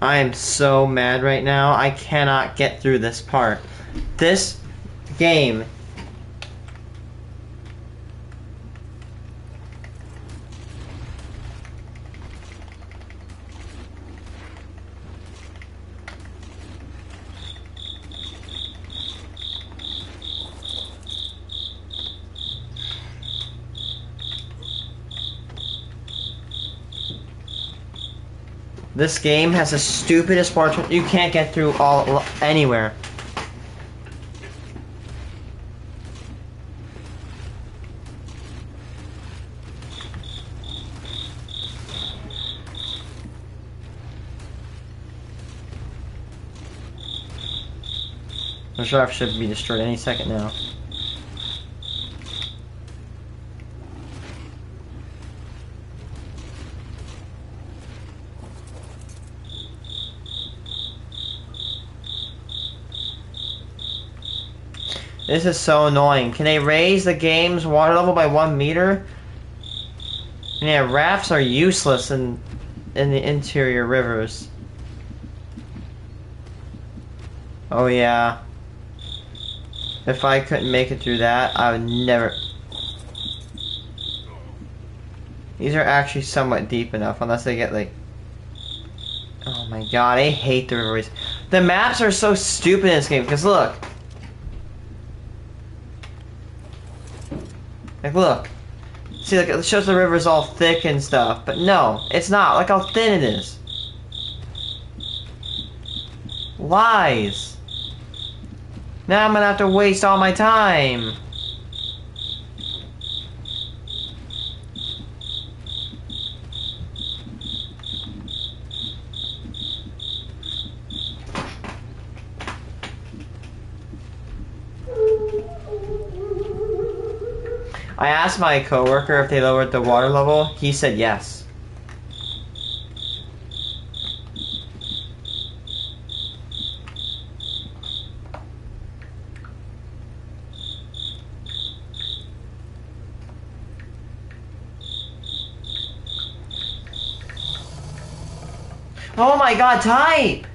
I am so mad right now. I cannot get through this part. This game. This game has the stupidest parts. You can't get through anywhere. The sheriff should be destroyed any second now. This is so annoying. Can they raise the game's water level by 1 meter? Yeah, rafts are useless in the interior rivers. Oh yeah. If I couldn't make it through that, I would never... These are actually somewhat deep enough, unless they get like... Oh my god, I hate the rivers. The maps are so stupid in this game, because look. Like, look. See, like, it shows the river's all thick and stuff, but no, it's not. Look how thin it is. Lies. Now I'm gonna have to waste all my time. I asked my coworker if they lowered the water level. He said yes. Oh my god, type!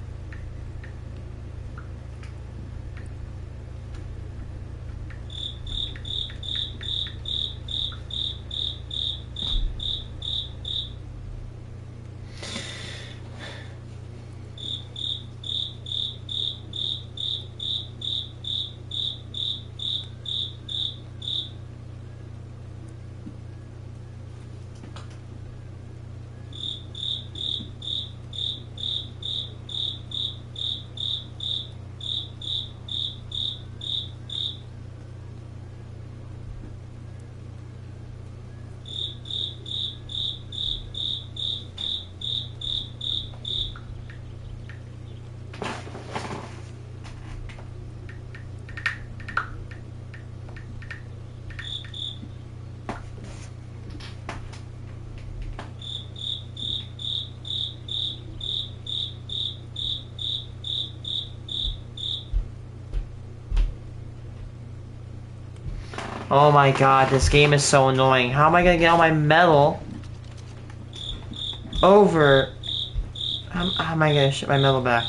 Oh my god, this game is so annoying. How am I gonna get all my metal over? How am I gonna ship my metal back?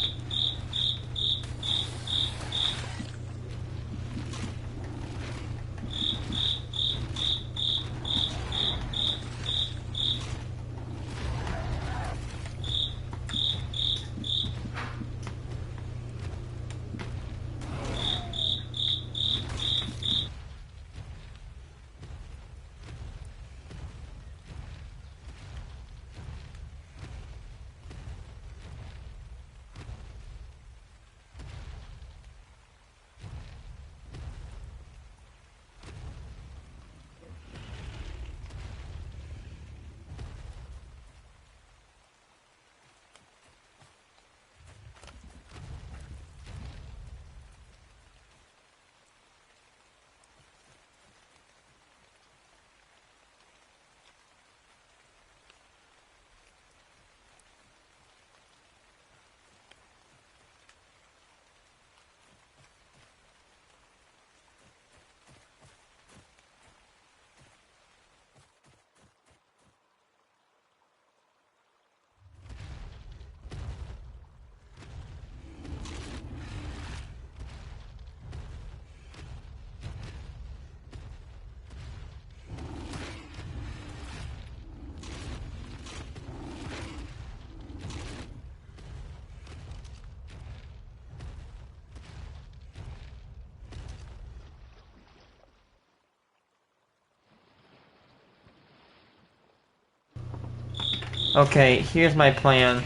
Okay, here's my plan.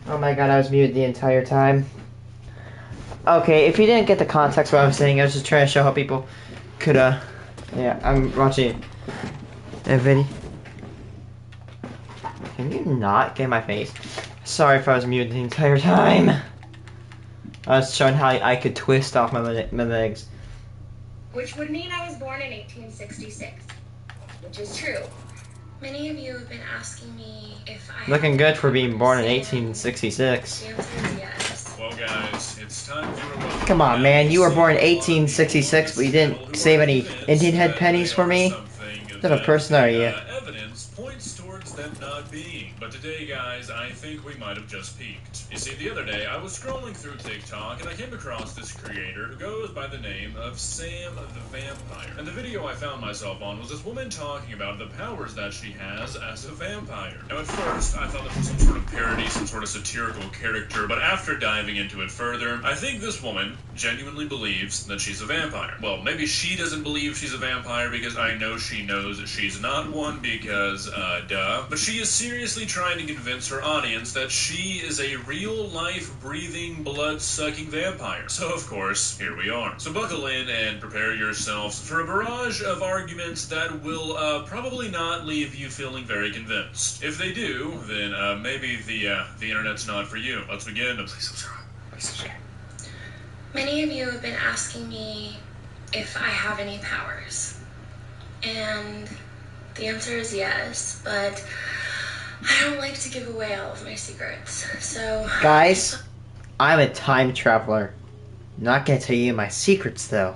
Oh my god, I was muted the entire time. Okay, if you didn't get the context of what I was saying, I was just trying to show how people could, yeah, I'm watching a video. Can you not get in my face? Sorry if I was muted the entire time. I was showing how I could twist off my legs. Which would mean I was born in 1866, which is true. Many of you have been asking me if I Looking good for being born in 1866. The answer is yes. Well, guys, it's time for a Come on, man. You were born in 1866, but you didn't save any Indian head pennies for me? What type of person are you? Evidence points towards them not being. But today, guys, I think we might have just peaked. You see, the other day, I was scrolling through TikTok, and I came across this creator who goes by the name of Sam the Vampire. And the video I found myself on was this woman talking about the powers that she has as a vampire. Now, at first, I thought this was some sort of parody, some sort of satirical character, but after diving into it further, I think this woman genuinely believes that she's a vampire. Well, maybe she doesn't believe she's a vampire because I know she knows that she's not one because, duh. But she is seriously trying to convince her audience that she is a real-life, breathing, blood-sucking vampire. So, of course, here we are. So buckle in and prepare yourselves for a barrage of arguments that will, probably not leave you feeling very convinced. If they do, then, maybe the internet's not for you. Let's begin. Please subscribe. Please subscribe. Many of you have been asking me if I have any powers. And the answer is yes, but I don't like to give away all of my secrets, so... Guys, I'm a time traveler. I'm not gonna tell you my secrets, though.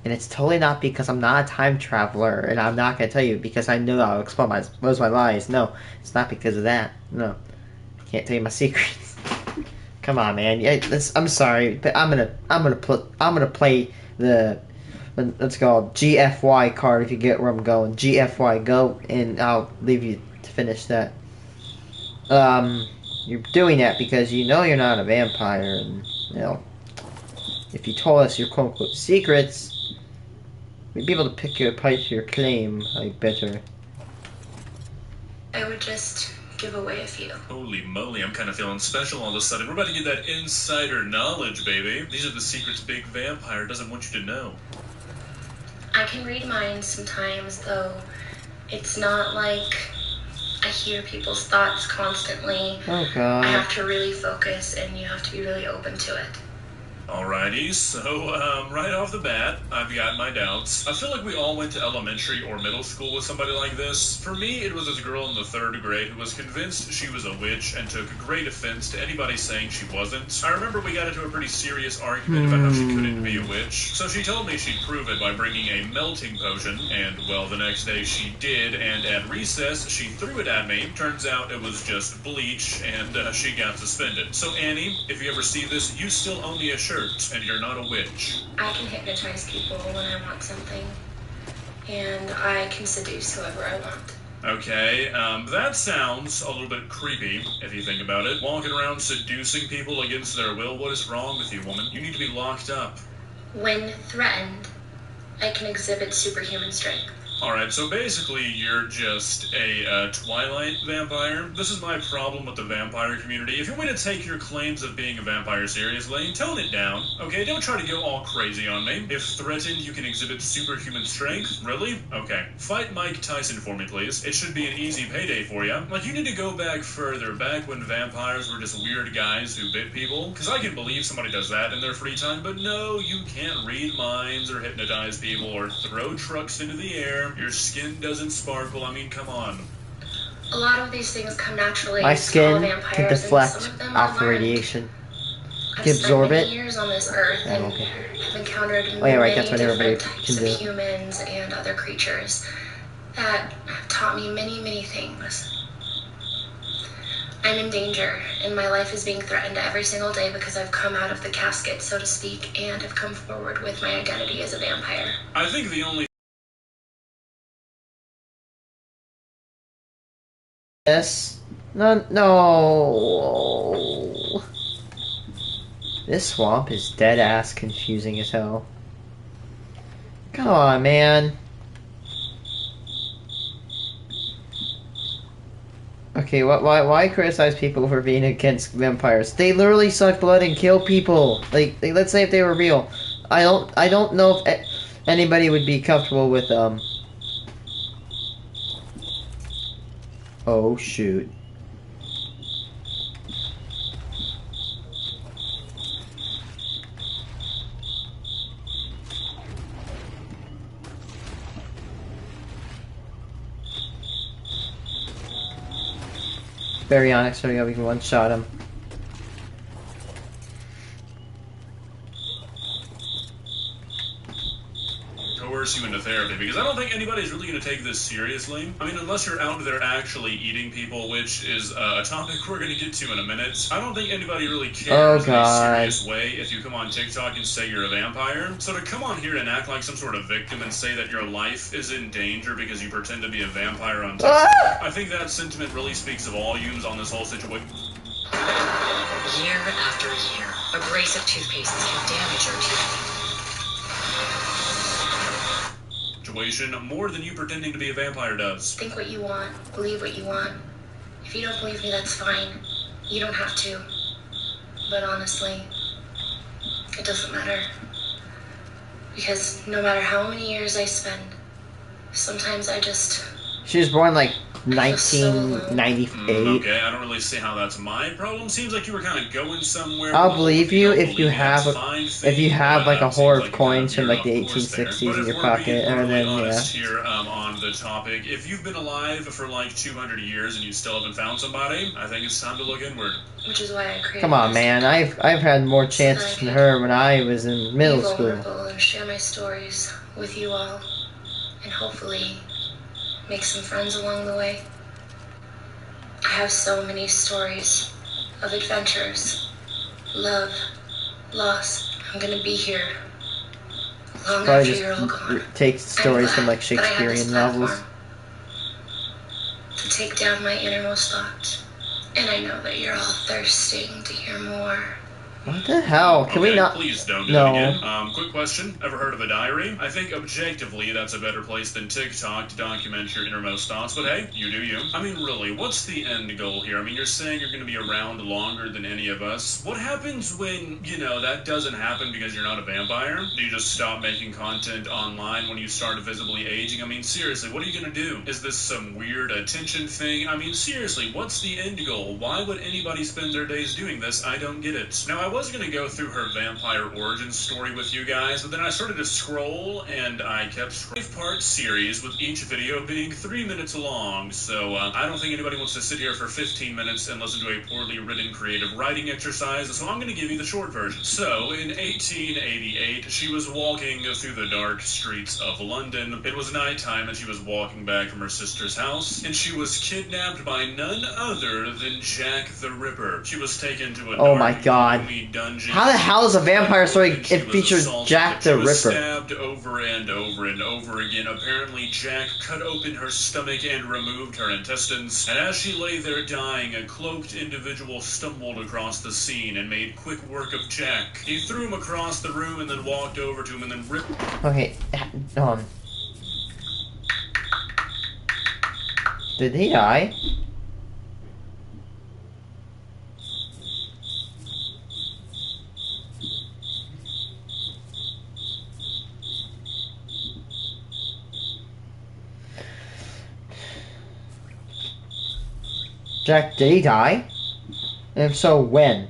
And it's totally not because I'm not a time traveler, and I'm not gonna tell you because I know I'll expose my lies. No, it's not because of that. No, I can't tell you my secrets. Come on, man. Yeah, I'm sorry, but I'm gonna play the let's go GFY card if you get where I'm going. GFY, go, and I'll leave you to finish that. You're doing that because you know you're not a vampire, and you know if you told us your quote unquote secrets, we'd be able to pick you apart to your claim, like better. I would just give away a few. Holy moly, I'm kind of feeling special all of a sudden. We're about to get that insider knowledge, baby. These are the secrets Big Vampire doesn't want you to know. I can read minds sometimes, though it's not like I hear people's thoughts constantly. Oh god. I have to really focus, and you have to be really open to it. Alrighty, so, right off the bat, I've got my doubts. I feel like we all went to elementary or middle school with somebody like this. For me, it was this girl in the 3rd grade who was convinced she was a witch and took great offense to anybody saying she wasn't. I remember we got into a pretty serious argument about how she couldn't be a witch, so she told me she'd prove it by bringing a melting potion, and, well, the next day she did, and at recess, she threw it at me. Turns out it was just bleach, and, she got suspended. So, Annie, if you ever see this, you still owe me a shirt. And you're not a witch. I can hypnotize people when I want something, and I can seduce whoever I want. Okay, that sounds a little bit creepy, if you think about it. Walking around seducing people against their will, what is wrong with you, woman? You need to be locked up. When threatened, I can exhibit superhuman strength. Alright, so basically you're just a Twilight vampire. This is my problem with the vampire community. If you want to take your claims of being a vampire seriously, tone it down, okay? Don't try to go all crazy on me. If threatened, you can exhibit superhuman strength? Really? Okay. Fight Mike Tyson for me, please. It should be an easy payday for you. Like, you need to go back further, back when vampires were just weird guys who bit people. Because I can believe somebody does that in their free time, but no, you can't read minds or hypnotize people or throw trucks into the air. Your skin doesn't sparkle. I mean, come on. A lot of these things come naturally. My skin can deflect off the learned. radiation. I've Can absorb spent it. many years on this earth and okay. have encountered Oh yeah, right. many That's what everybody different can types do. of humans and other creatures that have taught me many, many things. I'm in danger, and my life is being threatened every single day because I've come out of the casket, so to speak, and have come forward with my identity as a vampire. I think the only Yes. No, no. This swamp is dead ass confusing as hell. Come on, man. Okay, why criticize people for being against vampires? They literally suck blood and kill people. Like let's say if they were real, I don't know if anybody would be comfortable with Oh shoot. Baryonyx, so yeah, we can one shot him. Coerce you into therapy, because I don't think anybody's really going to take this seriously. I mean, unless you're out there actually eating people, which is a topic we're going to get to in a minute. I don't think anybody really cares in a serious way if you come on TikTok and say you're a vampire. So to come on here and act like some sort of victim and say that your life is in danger because you pretend to be a vampire on TikTok, I think that sentiment really speaks volumes on this whole situation. Year after year, abrasive toothpastes can damage your teeth. More than you pretending to be a vampire does. Think what you want, believe what you want. If you don't believe me, that's fine. You don't have to. But honestly, it doesn't matter. Because no matter how many years I spend, sometimes I just... She was born like 1998. Okay, I don't really see how that's my problem. Seems like you were kind of going somewhere. I'll believe you if you have like a hoard of coins from like the 1860s in your pocket, and then yeah. Here on the topic, if you've been alive for like 200 years and you still haven't found somebody, I think it's time to look inward. Which is why I created. Come on, man. I've had more chances than her when I was in middle school. And share my stories with you all, and hopefully make some friends along the way. I have so many stories of adventures, love, loss. I'm gonna be here long after you're all gone. Take stories from like Shakespearean novels. To take down my innermost thoughts. And I know that you're all thirsting to hear more. What the hell? Can we not? Please don't do that again. Quick question. Ever heard of a diary? I think objectively that's a better place than TikTok to document your innermost thoughts, but hey, you do you. I mean, really, what's the end goal here? I mean, you're saying you're going to be around longer than any of us. What happens when, that doesn't happen because you're not a vampire? Do you just stop making content online when you start visibly aging? I mean, seriously, what are you going to do? Is this some weird attention thing? I mean, seriously, what's the end goal? Why would anybody spend their days doing this? I don't get it. Now, I was going to go through her vampire origin story with you guys, but then I started to scroll, and I kept scrolling. 5-part series with each video being 3 minutes long, so I don't think anybody wants to sit here for 15 minutes and listen to a poorly written creative writing exercise, so I'm going to give you the short version. So, in 1888, she was walking through the dark streets of London. It was nighttime, and she was walking back from her sister's house, and she was kidnapped by none other than Jack the Ripper. She was taken to a dark, gloomy dungeon. How the hell is a vampire story it features Jack the Ripper? Stabbed over and over and over again. Apparently, Jack cut open her stomach and removed her intestines. And as she lay there dying, a cloaked individual stumbled across the scene and made quick work of Jack. He threw him across the room and then walked over to him and then ripped. Okay, did he die? Jack, did he die? And if so, when?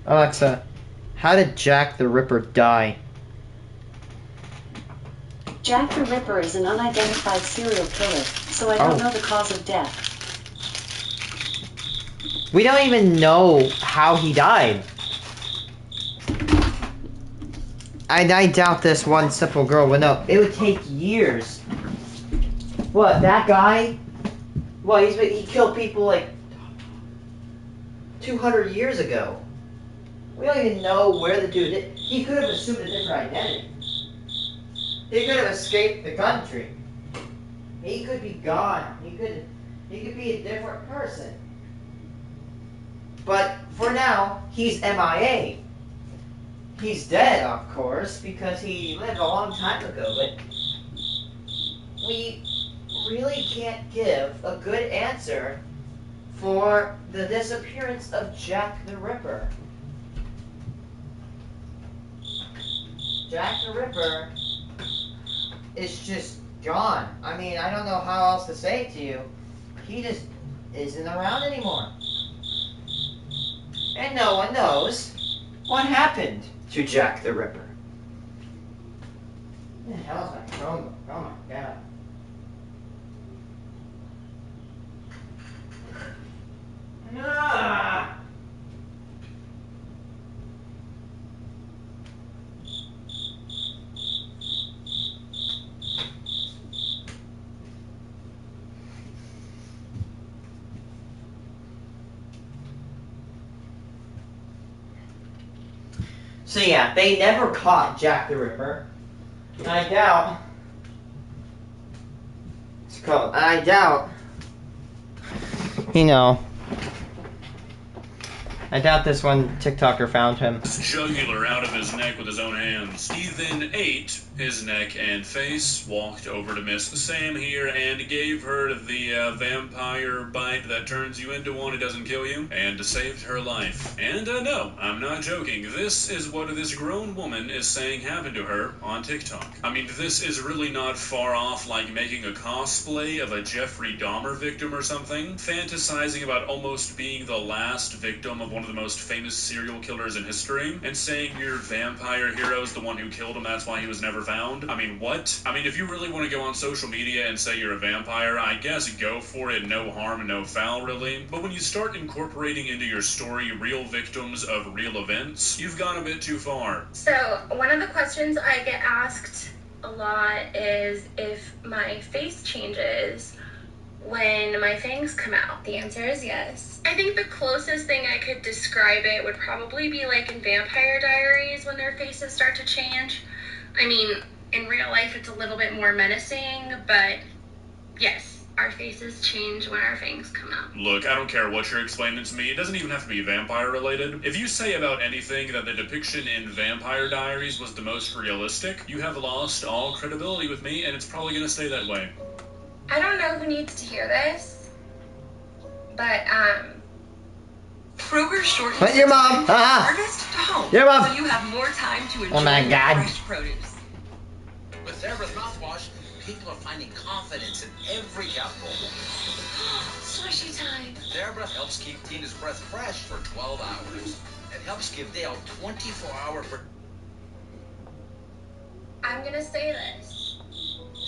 Alexa, how did Jack the Ripper die? Jack the Ripper is an unidentified serial killer So I don't know the cause of death. We don't even know how he died. I doubt this one simple girl would know. It would take years. What, that guy? Well, he killed people like 200 years ago. We don't even know where the dude is. He could have assumed a different identity. He could have escaped the country. He could be gone. He could be a different person. But for now, he's MIA. He's dead, of course, because he lived a long time ago, but we really can't give a good answer for the disappearance of Jack the Ripper. Jack the Ripper is just gone. I mean, I don't know how else to say it to you. He just isn't around anymore. And no one knows what happened to Jack the Ripper. What the hell is my Chromebook? Oh my god. Ah! So yeah, they never caught Jack the Ripper. And I doubt. It's called. I doubt. You know. I doubt this one TikToker found him. Jugular out of his neck with his own hands. He then ate his neck and face, walked over to Miss Sam here, and gave her the vampire bite that turns you into one, it doesn't kill you, and saved her life. And no, I'm not joking. This is what this grown woman is saying happened to her on TikTok. I mean, this is really not far off like making a cosplay of a Jeffrey Dahmer victim or something, fantasizing about almost being the last victim of one of the most famous serial killers in history, and saying your vampire hero is the one who killed him, that's why he was never found. I mean, what? I mean, if you really want to go on social media and say you're a vampire, I guess go for it, no harm and no foul, really. But when you start incorporating into your story real victims of real events, you've gone a bit too far. So, one of the questions I get asked a lot is if my face changes when my fangs come out. The answer is yes. I think the closest thing I could describe it would probably be like in Vampire Diaries when their faces start to change. I mean, in real life it's a little bit more menacing, but yes, our faces change when our fangs come out. Look, I don't care what you're explaining to me. It doesn't even have to be vampire related. If you say about anything that the depiction in Vampire Diaries was the most realistic, you have lost all credibility with me, and it's probably going to stay that way. I don't know who needs to hear this, but Kroger shortens But your mom. harvest to home, Your mom. so you have more time to enjoy Oh my God. fresh produce. With Zebras mouthwash, people are finding confidence in every mouthful. slushy time. Zebras helps keep Tina's breath fresh for 12 hours. It helps give Dale 24-hour... I'm gonna say this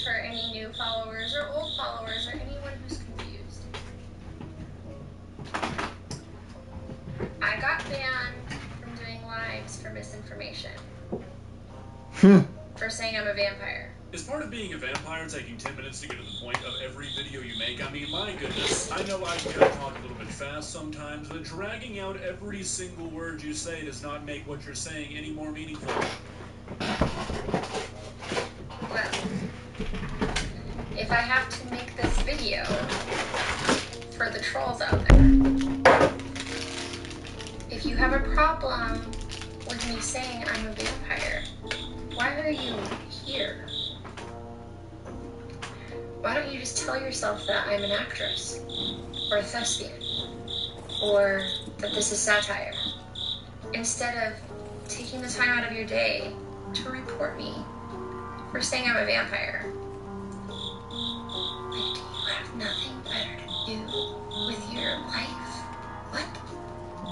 for any new followers or old followers or anyone who's confused. I got banned from doing lives for misinformation. For saying I'm a vampire. Is part of being a vampire taking 10 minutes to get to the point of every video you make? I mean, my goodness. I know I can talk a little bit fast sometimes, but dragging out every single word you say does not make what you're saying any more meaningful. Well, if I have to make this video for the trolls out there, if you have a problem with me saying I'm a vampire, why are you here? Why don't you just tell yourself that I'm an actress, or a thespian, or that this is satire, instead of taking the time out of your day to report me for saying I'm a vampire? Like, do you have nothing better to do with your life? What?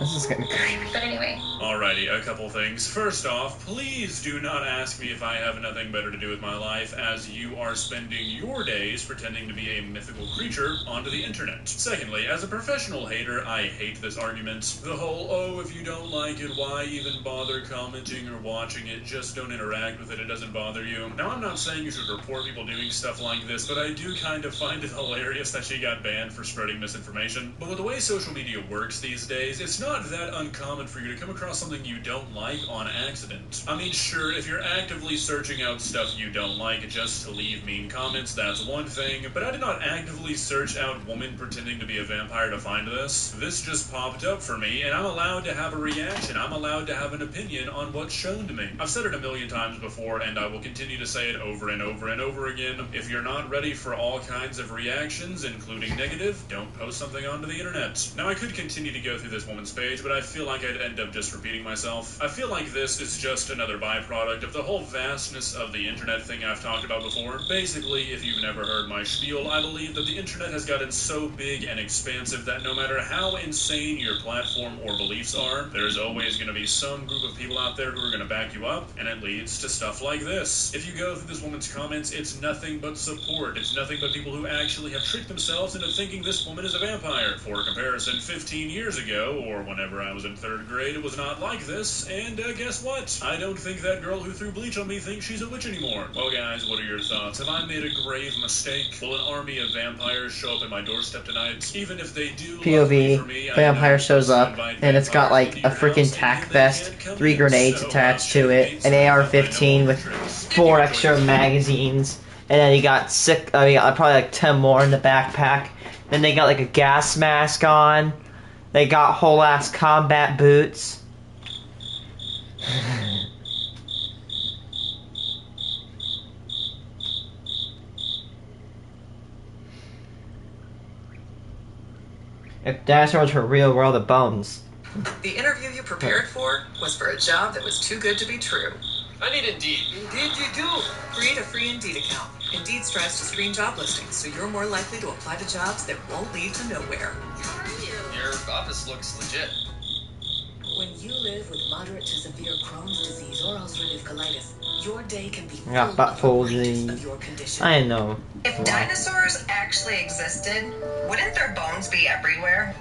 This is getting creepy. But anyway, Alrighty, a couple things. First off, please do not ask me if I have nothing better to do with my life, as you are spending your days pretending to be a mythical creature onto the internet. Secondly, as a professional hater, I hate this argument. The whole, oh, if you don't like it, why even bother commenting or watching it? Just don't interact with it, it doesn't bother you. Now, I'm not saying you should report people doing stuff like this, but I do kind of find it hilarious that she got banned for spreading misinformation. But with the way social media works these days, it's not that uncommon for you to come across something you don't like on accident. I mean, sure, if you're actively searching out stuff you don't like just to leave mean comments, that's one thing, but I did not actively search out woman pretending to be a vampire to find this. This just popped up for me, and I'm allowed to have a reaction. I'm allowed to have an opinion on what's shown to me. I've said it a million times before, and I will continue to say it over and over and over again. If you're not ready for all kinds of reactions, including negative, don't post something onto the internet. Now, I could continue to go through this woman's page, but I feel like I'd end up just repeating myself. I feel like this is just another byproduct of the whole vastness of the internet thing I've talked about before. Basically, if you've never heard my spiel, I believe that the internet has gotten so big and expansive that no matter how insane your platform or beliefs are, there's always going to be some group of people out there who are going to back you up, and it leads to stuff like this. If you go through this woman's comments, it's nothing but support. It's nothing but people who actually have tricked themselves into thinking this woman is a vampire. For comparison, 15 years ago, or whenever I was in 3rd grade, it was not like this, and guess what? I don't think that girl who threw bleach on me thinks she's a witch anymore. Well, guys, what are your thoughts? Have I made a grave mistake? Will an army of vampires show up at my doorstep tonight? Even if they do, POV, for me, vampire shows up, and it's got like a freaking tac vest, 3 grenades attached to it, an AR-15 with 4 extra magazines, and then you got probably like 10 more in the backpack. Then they got like a gas mask on. They got whole ass combat boots. If dinosaurs were real, where are the bones? The interview you prepared for was for a job that was too good to be true. I need Indeed. Indeed you do. Create a free Indeed account. Indeed strives to screen job listings, so you're more likely to apply to jobs that won't lead to nowhere. How are you? Your office looks legit. When you live with moderate to severe Crohn's disease or ulcerative colitis, your day can be I got full butt of the folds. brightest of your condition. I know. If dinosaurs actually existed, wouldn't their bones be everywhere?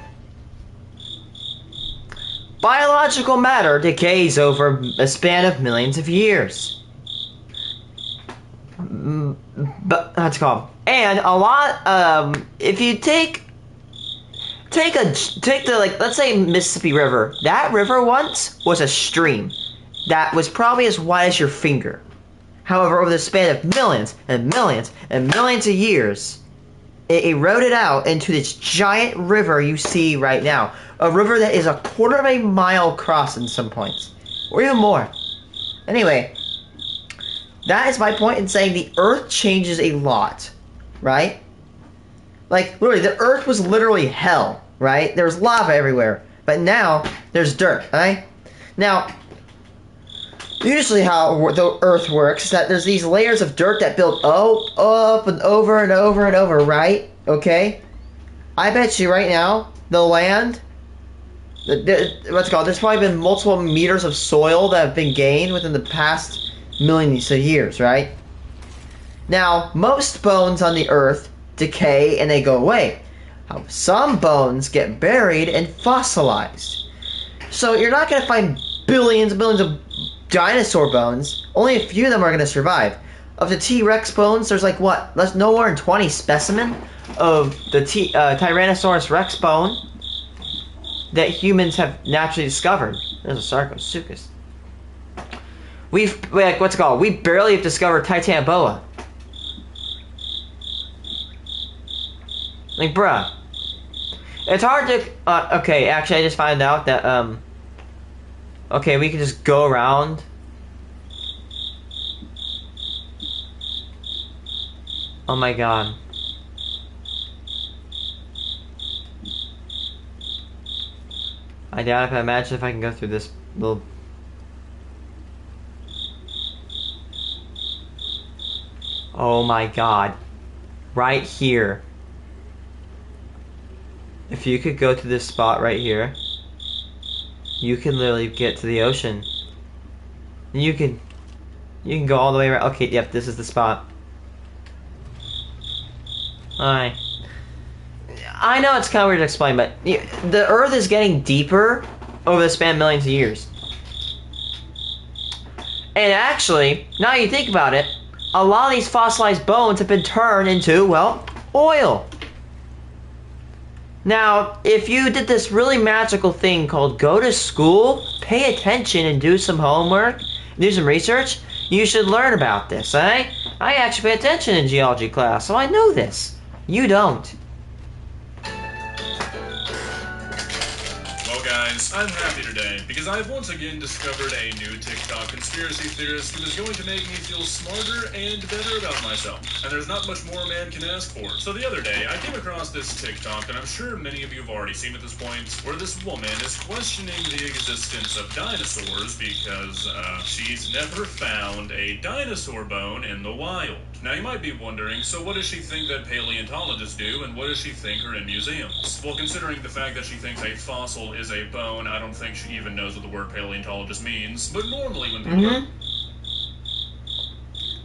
Biological matter decays over a span of millions of years. But that's called. And a lot. If you take the like, let's say Mississippi River. That river once was a stream that was probably as wide as your finger. However, over the span of millions and millions and millions of years, it eroded out into this giant river you see right now. A river that is a quarter of a mile across in some points. Or even more. Anyway, that is my point in saying the Earth changes a lot. Right? Like, literally, the Earth was literally hell. Right? There was lava everywhere. But now, there's dirt. Right? Now, usually how the Earth works is that there's these layers of dirt that build up and over and over and over, right? Okay? I bet you right now, the land, there's probably been multiple meters of soil that have been gained within the past millions of years, right? Now, most bones on the Earth decay and they go away. Some bones get buried and fossilized. So you're not going to find billions and billions of dinosaur bones. Only a few of them are going to survive. Of the T-Rex bones, there's like what? No more than 20 specimen of the Tyrannosaurus Rex bone that humans have naturally discovered. There's a Sarcosuchus. We barely have discovered Titanoboa. Like, bruh. It's hard to... okay, actually, I just found out that, okay, we can just go around. Oh my god. I doubt if I imagine if I can go through this little... Oh my god. Right here. If you could go to this spot right here. You can literally get to the ocean. You can go all the way around. Okay, yep, this is the spot. Alright. I know it's kind of weird to explain, but the Earth is getting deeper over the span of millions of years. And actually, now you think about it, a lot of these fossilized bones have been turned into, well, oil. Now, if you did this really magical thing called go to school, pay attention and do some homework, do some research, you should learn about this, eh? I actually pay attention in geology class, so I know this. You don't. Well, guys, I'm happy today because I've once again discovered a new TikTok conspiracy theorist who is going to make me feel smarter and better about myself. And there's not much more a man can ask for. So the other day, I came across this TikTok, and I'm sure many of you have already seen at this point, where this woman is questioning the existence of dinosaurs because she's never found a dinosaur bone in the wild. Now, you might be wondering, so what does she think that paleontologists do, and what does she think are in museums? Well, considering the fact that she thinks a fossil is a bone, I don't think she even knows what the word paleontologist means. But normally when people...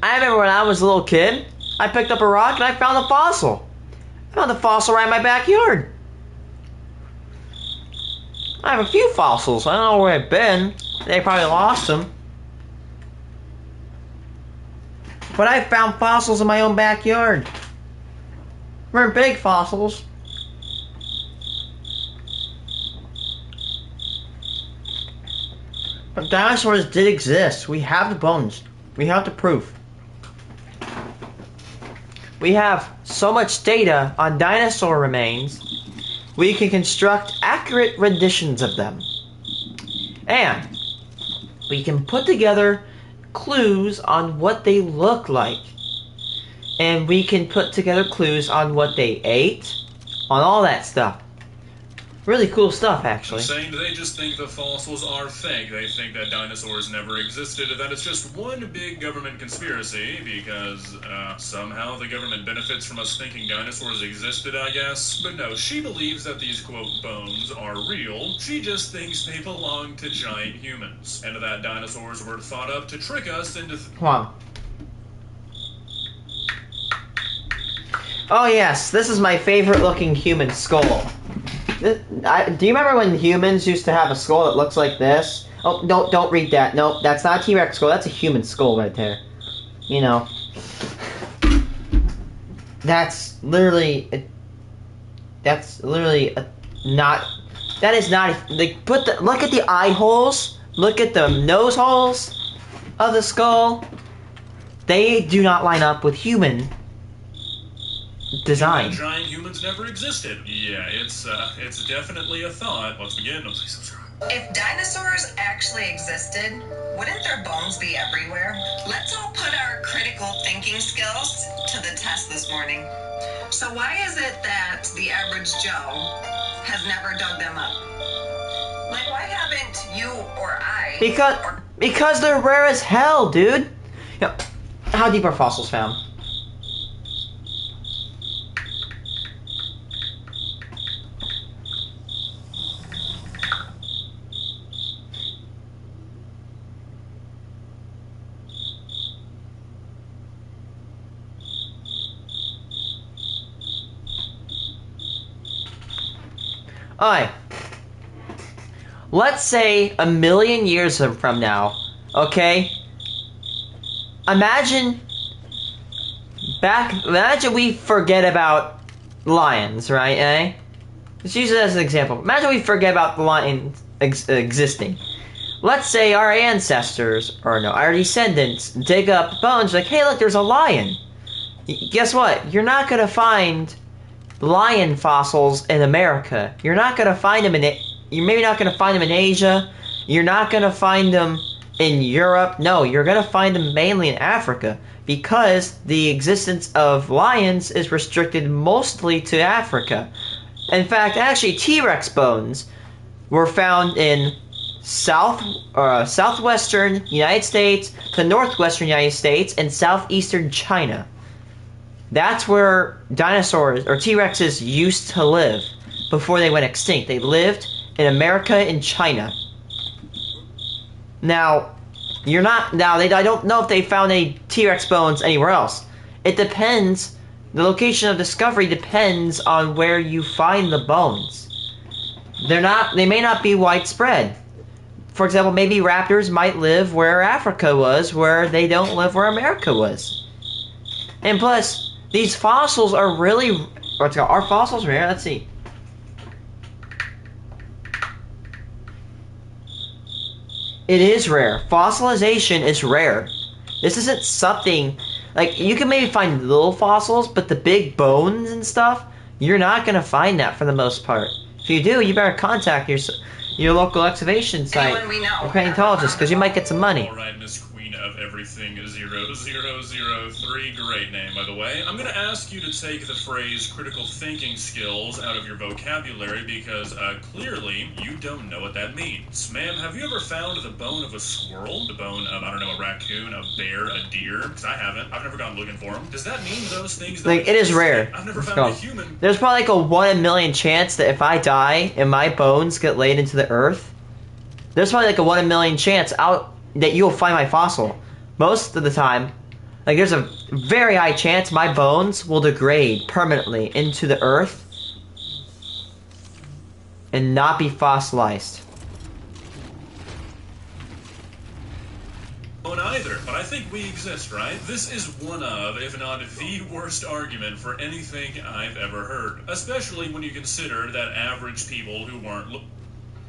I remember when I was a little kid, I picked up a rock and I found a fossil. I found a fossil right in my backyard. I have a few fossils. I don't know where they've been. They probably lost them. But I found fossils in my own backyard. We're big fossils. But dinosaurs did exist. We have the bones. We have the proof. We have so much data on dinosaur remains, we can construct accurate renditions of them. And we can put together clues on what they look like. And we can put together clues on what they ate, on all that stuff. Really cool stuff, actually. Saying they just think the fossils are fake. They think that dinosaurs never existed, that it's just one big government conspiracy because somehow the government benefits from us thinking dinosaurs existed, I guess. But no, she believes that these, quote, bones are real. She just thinks they belong to giant humans, and that dinosaurs were thought up to trick us into... Come on. Oh yes, this is my favorite looking human skull. Do you remember when humans used to have a skull that looks like this? Oh, don't read that. Nope, that's not a T-Rex skull. That's a human skull right there. You know. That's literally not. That is not. Like, look at the eye holes. Look at the nose holes of the skull. They do not line up with human design. Giant humans never existed. Yeah, it's definitely a thought. Let's begin. Please subscribe. If dinosaurs actually existed, wouldn't their bones be everywhere? Let's all put our critical thinking skills to the test this morning. So why is it that the average Joe has never dug them up? Like, why haven't you or I... Because they're rare as hell, dude. Yeah. How deep are fossils found? Alright. Let's say 1 million years from now, okay? Imagine we forget about lions, right, eh? Let's use it as an example. Imagine we forget about the lions existing. Let's say our ancestors, or no, our descendants, dig up bones like, hey, look, there's a lion. Guess what? You're not gonna find lion fossils in America. You're not gonna find them you're maybe not gonna find them in Asia. You're not gonna find them in Europe. No, you're gonna find them mainly in Africa because the existence of lions is restricted mostly to Africa. In fact, actually, T-Rex bones were found in southwestern United States to northwestern United States and southeastern China. That's where dinosaurs, or T-Rexes, used to live before they went extinct. They lived in America and China. Now, you're not. Now, I don't know if they found any T-Rex bones anywhere else. It depends. The location of discovery depends on where you find the bones. They're not. They may not be widespread. For example, maybe raptors might live where Africa was, where they don't live where America was. And plus, these fossils are really. Are fossils rare? Let's see. It is rare. Fossilization is rare. This isn't something like you can maybe find little fossils, but the big bones and stuff, you're not gonna find that for the most part. If you do, you better contact your local excavation site Anyone we know. or paleontologist because you might get some money. All right, Miss Queen of Everything 0003, great name by the way. I'm gonna ask you to take the phrase critical thinking skills out of your vocabulary because clearly you don't know what that means. Ma'am, have you ever found the bone of a squirrel? The bone of, I don't know, a raccoon, a bear, a deer? Because I haven't. I've never gone looking for them. Does that mean those things don't Like, it is exist? rare. I've never found a human. There's probably like a 1 in a million chance that if I die and my bones get laid into the earth, there's probably like a 1 in a million chance that you'll find my fossil. Most of the time, like there's a very high chance my bones will degrade permanently into the earth and not be fossilized. Either, but I think we exist, right? This is one of, if not the worst argument for anything I've ever heard, especially when you consider that average people who weren't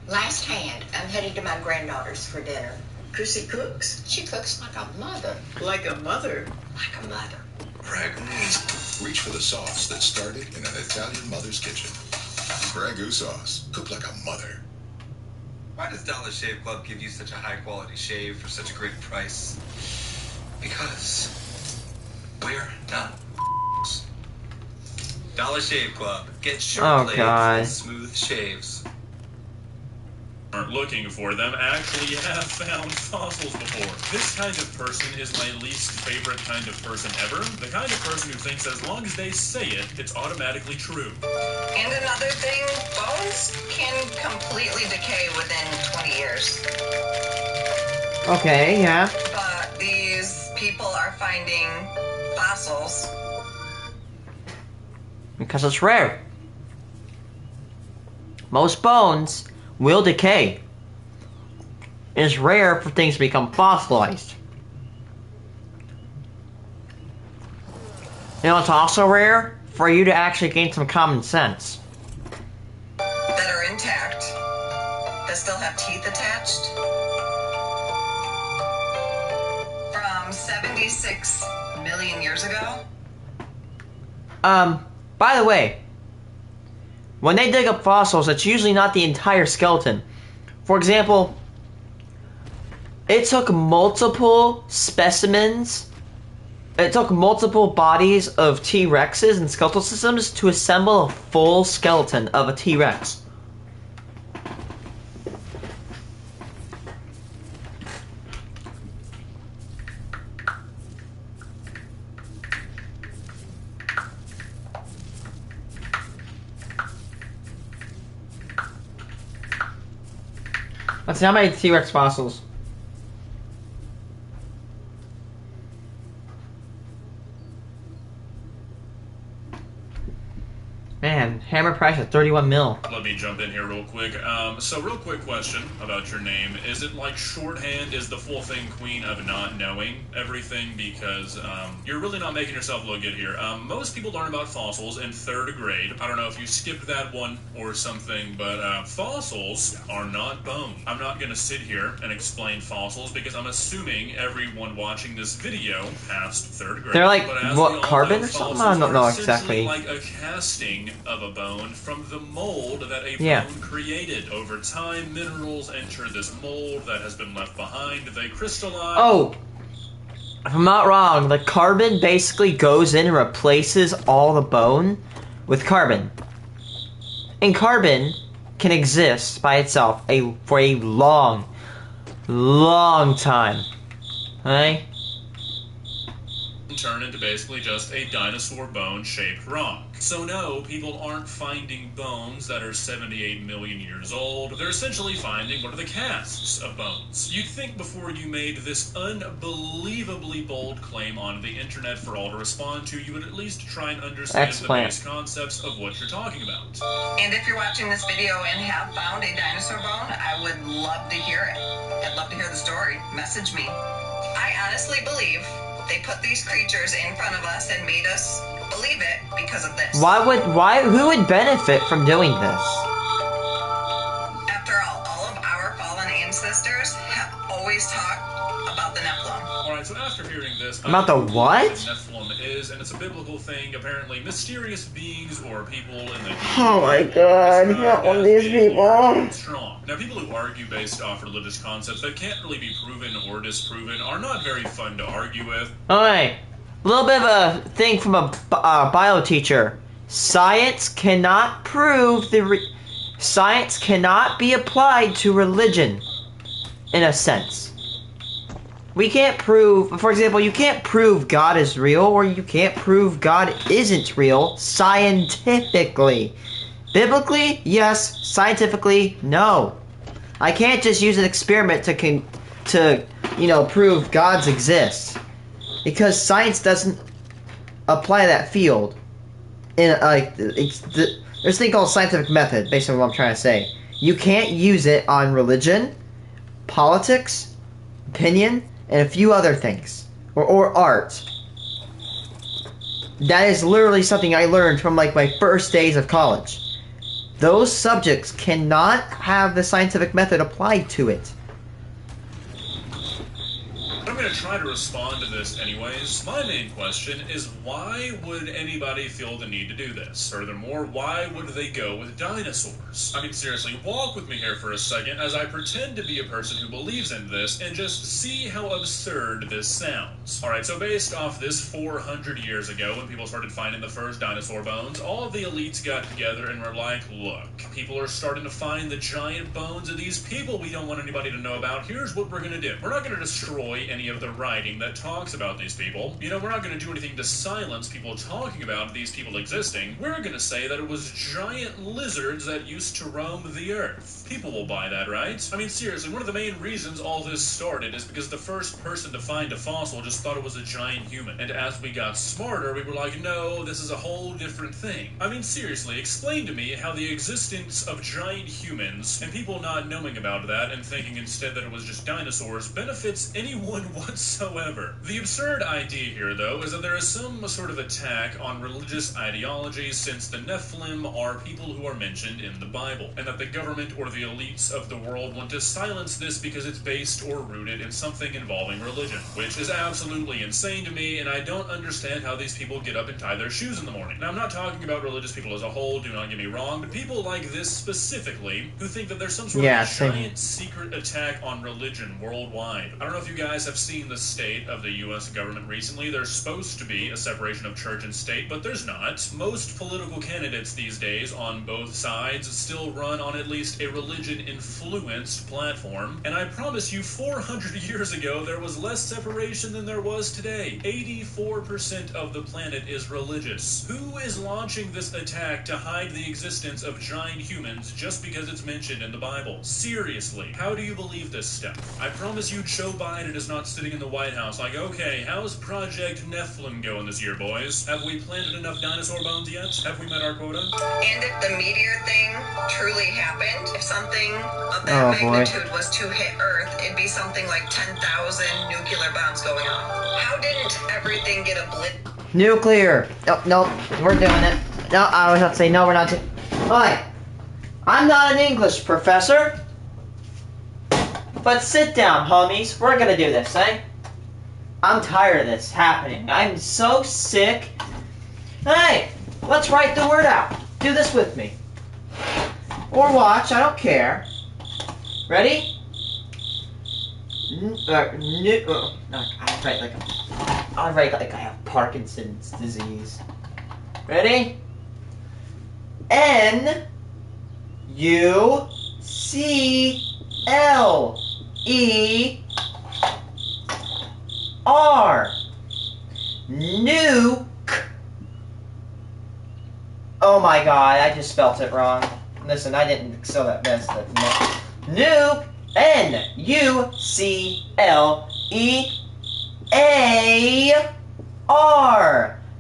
Last hand, I'm heading to my granddaughter's for dinner. Chrissy cooks She cooks like a mother. like a mother. Like a mother. Ragu. Reach for the sauce that started in an Italian mother's kitchen. Ragu sauce. Cooked like a mother. Why does Dollar Shave Club give you such a high quality shave for such a great price? Because we're not Dollar Shave Club. Get short blades and smooth shaves. Aren't looking for them actually have found fossils before. This kind of person is my least favorite kind of person ever. The kind of person who thinks that as long as they say it, it's automatically true. And another thing, bones can completely decay within 20 years. Okay, yeah. But these people are finding fossils. Because it's rare. Most bones will decay. It's rare for things to become fossilized. You know, it's also rare for you to actually gain some common sense. That are intact, that still have teeth attached. From 76 million years ago. By the way, when they dig up fossils, it's usually not the entire skeleton. For example, it took multiple specimens, it took multiple bodies of T-Rexes and skeletal systems to assemble a full skeleton of a T-Rex. Let's see how many T-Rex fossils. Man, hammer price at 31 mil. Let me jump in here real quick. So real quick question about your name. Is it like shorthand is the full thing queen of not knowing everything? Because you're really not making yourself look good here. Most people learn about fossils in 3rd grade. I don't know if you skipped that one or something, but fossils are not bone. I'm not going to sit here and explain fossils because I'm assuming everyone watching this video passed 3rd grade. They're like, But as what, we all carbon know, or something? fossils I don't know are exactly. essentially like a casting of a bone from the mold that a bone created. Over time, minerals enter this mold that has been left behind. They crystallize. Oh, if I'm not wrong, the carbon basically goes in and replaces all the bone with carbon. And carbon can exist by itself for a long time. Okay? Turn into basically just a dinosaur bone shaped rock. So no, people aren't finding bones that are 78 million years old. They're essentially finding what are the casts of bones. You'd think before you made this unbelievably bold claim on the internet for all to respond to, you would at least try and understand the base concepts of what you're talking about. And if you're watching this video and have found a dinosaur bone, I would love to hear it. I'd love to hear the story. Message me. I honestly believe they put these creatures in front of us and made us believe it because of this. Who would benefit from doing this? After all of our fallen ancestors have always talked about the Nephilim. Alright, so after hearing this, About the what? The Nephilim is, and it's a biblical thing, apparently mysterious beings or people in the Oh my god, not one of these people. Strong. Now, people who argue based off religious concepts that can't really be proven or disproven are not very fun to argue with. Alright, a little bit of a thing from a bio teacher. Science cannot prove science cannot be applied to religion, in a sense. We can't prove, for example, you can't prove God is real, or you can't prove God isn't real scientifically. Biblically, yes. Scientifically, no. I can't just use an experiment to prove gods exist, because science doesn't apply that field. There's a thing called scientific method, based on what I'm trying to say. You can't use it on religion, politics, opinion, and a few other things, or art. That is literally something I learned from like my first days of college. Those subjects cannot have the scientific method applied to it. I'm going to try to respond to this anyways. My main question is, why would anybody feel the need to do this? Furthermore, why would they go with dinosaurs? I mean, seriously, walk with me here for a second as I pretend to be a person who believes in this and just see how absurd this sounds. Alright, so based off this 400 years ago when people started finding the first dinosaur bones, all of the elites got together and were like, look, people are starting to find the giant bones of these people we don't want anybody to know about. Here's what we're going to do. We're not going to destroy any of the writing that talks about these people. You know, we're not going to do anything to silence people talking about these people existing. We're going to say that it was giant lizards that used to roam the earth. People will buy that, right? I mean, seriously, one of the main reasons all this started is because the first person to find a fossil just thought it was a giant human. And as we got smarter, we were like, no, this is a whole different thing. I mean, seriously, explain to me how the existence of giant humans and people not knowing about that and thinking instead that it was just dinosaurs benefits anyone whatsoever. The absurd idea here, though, is that there is some sort of attack on religious ideologies since the Nephilim are people who are mentioned in the Bible, and that the government or the elites of the world want to silence this because it's based or rooted in something involving religion, which is absolutely insane to me, and I don't understand how these people get up and tie their shoes in the morning. Now, I'm not talking about religious people as a whole, do not get me wrong, but people like this specifically who think that there's some sort of giant secret attack on religion worldwide. I don't know if you guys have seen the state of the U.S. government recently. There's supposed to be a separation of church and state, but there's not. Most political candidates these days on both sides still run on at least a religion-influenced platform, and I promise you 400 years ago there was less separation than there was today. 84% of the planet is religious. Who is launching this attack to hide the existence of giant humans just because it's mentioned in the Bible? Seriously, how do you believe this stuff? I promise you Joe Biden is not sitting in the White House like, okay, how's Project Nephilim going this year, boys? Have we planted enough dinosaur bones yet? Have we met our quota? And if the meteor thing truly happened, if something of that magnitude was to hit Earth, it'd be something like 10,000 nuclear bombs going off. How didn't everything get obliterated? Nuclear! Oh, no, we're doing it. No, I was about to say, no, we're not doing it. Alright, I'm not an English professor, but sit down, homies. We're gonna do this, eh? I'm tired of this happening. I'm so sick. Hey, let's write the word out. Do this with me. Or watch, I don't care. Ready? I'll write like I have Parkinson's disease. Ready? N-U-C-L-E-R. Nuke. Oh my god, I just spelt it wrong. Listen, I didn't spell that best. Nuke, N-U-C-L-E-A-R.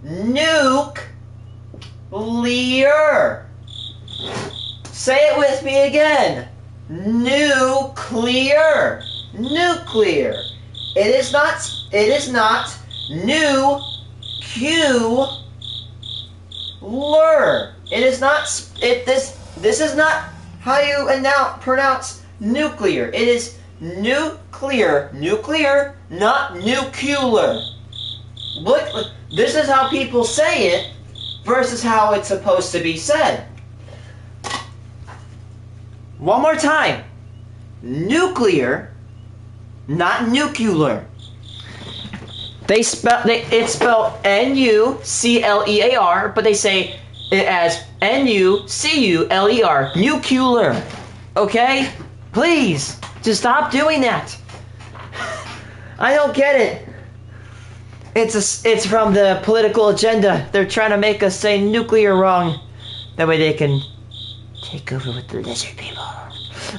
Nuclear. Say it with me again. Nuclear. Nuclear. It is not new Q lur. It is not this is not how you pronounce nuclear. It is nuclear. Nuclear, not nuclear. Look, this is how people say it versus how it's supposed to be said. One more time. Nuclear, not nuclear. It's spelled N-U-C-L-E-A-R, but they say it as N-U-C-U-L-E-R. Nuclear. Okay? Please, just stop doing that. I don't get it. It's from the political agenda. They're trying to make us say nuclear wrong. That way they can take over with the lizard people.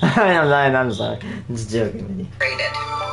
I'm sorry. I'm just joking with you.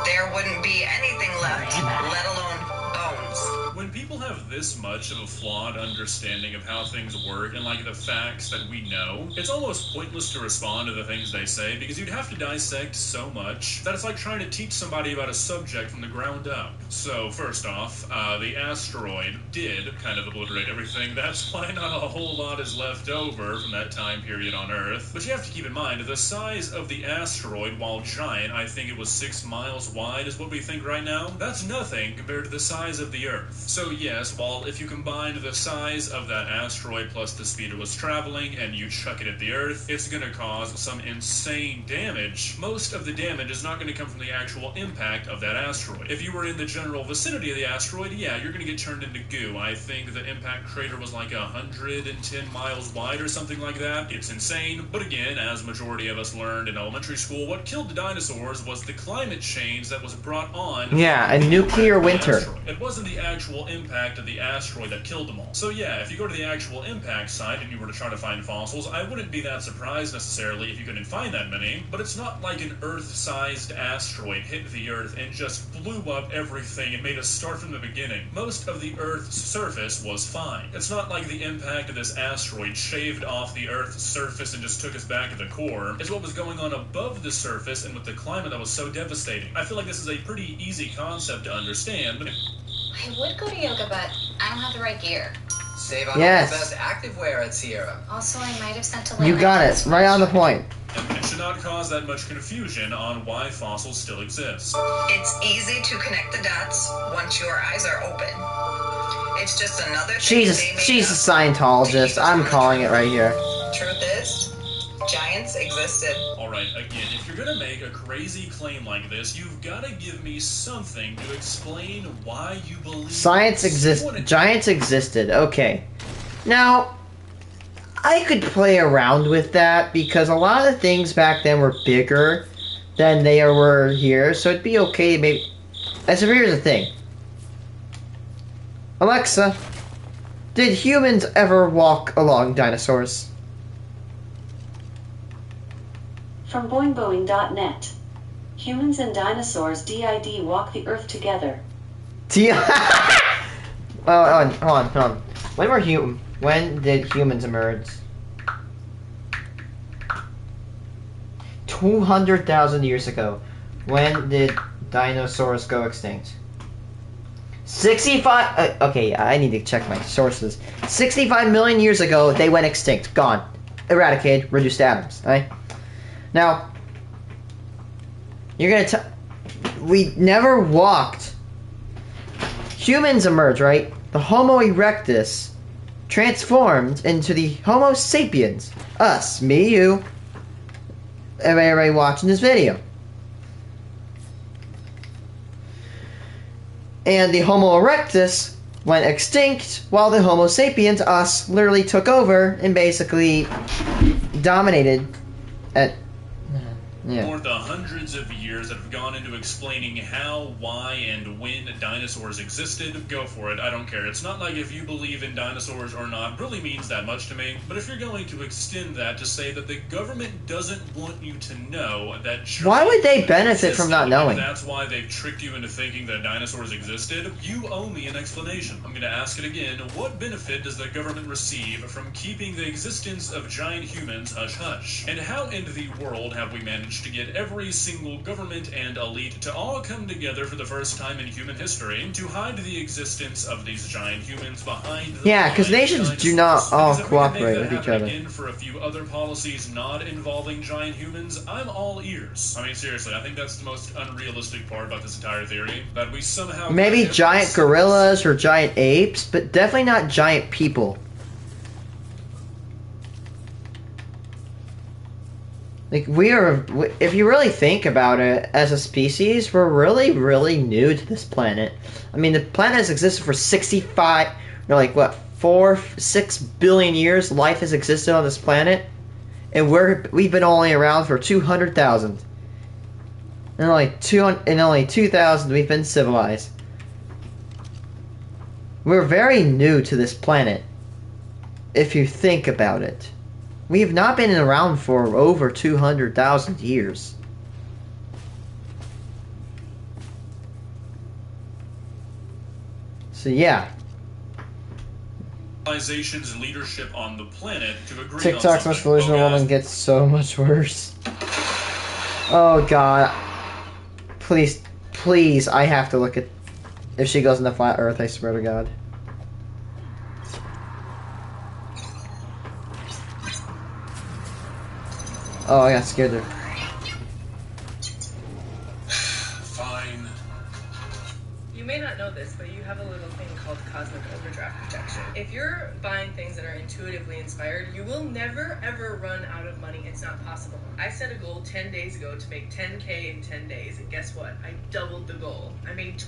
There wouldn't be anything left, let alone bones. When people have this much of a flawed understanding of how things work and like the facts that we know, it's almost pointless to respond to the things they say because you'd have to dissect so much that it's like trying to teach somebody about a subject from the ground up. So first off, the asteroid did kind of obliterate everything. That's why not a whole lot is left over from that time period on Earth. But you have to keep in mind the size of the asteroid, while giant, I think it was 6 miles wide is what we think right now. That's nothing compared to the size of the Earth. So yes, while if you combine the size of that asteroid plus the speed it was traveling and you chuck it at the Earth, it's going to cause some insane damage. Most of the damage is not going to come from the actual impact of that asteroid. If you were in the general vicinity of the asteroid, yeah, you're going to get turned into goo. I think the impact crater was like 110 miles wide or something like that. It's insane, but again, as majority of us learned in elementary school, what killed the dinosaurs was the climate change that was brought on. Yeah, a nuclear winter. It wasn't the actual impact of the asteroid that killed them all. So yeah, if you go to the actual impact site and you were to try to find fossils, I wouldn't be that surprised necessarily if you couldn't find that many, but it's not like an Earth-sized asteroid hit the Earth and just blew up everything and made us start from the beginning. Most of the Earth's surface was fine. It's not like the impact of this asteroid shaved off the Earth's surface and just took us back to the core. It's what was going on above the surface and with the climate that was so devastating. I feel like this is a pretty easy concept to understand. I would go to yoga, but I don't have the right gear. Save on all the best activewear at Sierra. Also, I might have sent a You got it. Right on the point. And it should not cause that much confusion on why fossils still exist. It's easy to connect the dots once your eyes are open. It's just another thing She's a Scientologist. I'm calling it right here. Truth is, giants existed. Alright, again, if you're gonna make a crazy claim like this, you've gotta give me something to explain why you believe Giants existed. Okay. Now, I could play around with that because a lot of things back then were bigger than they were here, so it'd be okay maybe. So here's the thing. Alexa, did humans ever walk along dinosaurs? From boingboing.net. Humans and dinosaurs DID walk the earth together. Hold on. When did humans emerge? 200,000 years ago. When did dinosaurs go extinct? 65... okay, I need to check my sources. 65 million years ago, they went extinct. Gone. Eradicated. Reduced to atoms. Right? Now, you're gonna tell... We never walked. Humans emerged, right? The Homo erectus transformed into the Homo sapiens. Us. Me, you. Everybody watching this video. And the Homo erectus went extinct while the Homo sapiens, us, literally took over and basically dominated at... Yeah. Or the hundreds of years that have gone into explaining how, why, and when dinosaurs existed, go for it. I don't care. It's not like if you believe in dinosaurs or not really means that much to me. But if you're going to extend that to say that the government doesn't want you to know that... Why would they benefit from not knowing? That's why they've tricked you into thinking that dinosaurs existed. You owe me an explanation. I'm going to ask it again. What benefit does the government receive from keeping the existence of giant humans hush-hush? And how in the world have we managed to get every single government and elite to all come together for the first time in human history to hide the existence of these giant humans behind the... Yeah, because nations do not all cooperate with each other. Again, for a few other policies not involving giant humans, I'm all ears. I mean, seriously, I think that's the most unrealistic part about this entire theory, that we somehow... Maybe giant gorillas or giant apes, but definitely not giant people. Like, if you really think about it, as a species, we're really, really new to this planet. I mean, the planet has existed for 65, or like, what, 6 billion years life has existed on this planet? And we've been only around for 200,000. And only 2,000 we've been civilized. We're very new to this planet, if you think about it. We have not been around for over 200,000 years. So yeah. Civilization's leadership on the planet to agree TikTok's on most delusional woman gets so much worse. Oh god. Please, please, I have to look at if she goes into flat earth, I swear to god. Oh, I got scared there. Fine. You may not know this, but you have a little thing called cosmic overdraft protection. If you're buying things that are intuitively inspired, you will never ever run out of money. It's not possible. I set a goal 10 days ago to make 10K in 10 days, and guess what? I doubled the goal. I made...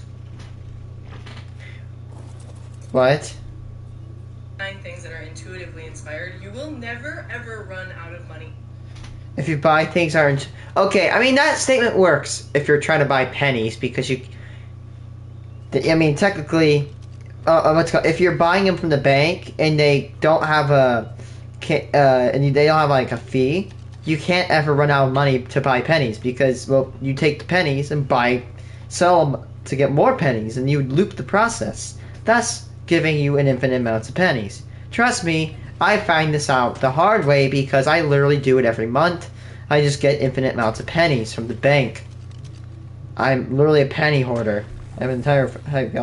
What? Buying things that are intuitively inspired, you will never ever run out of money. If you buy things aren't... Okay, I mean, that statement works if you're trying to buy pennies, because you... I mean, technically... if you're buying them from the bank, and they don't have a... and they don't have, like, a fee, you can't ever run out of money to buy pennies, because, well, you take the pennies and sell them to get more pennies, and you loop the process, thus giving you an infinite amount of pennies. Trust me, I find this out the hard way because I literally do it every month. I just get infinite amounts of pennies from the bank. I'm literally a penny hoarder. I have an entire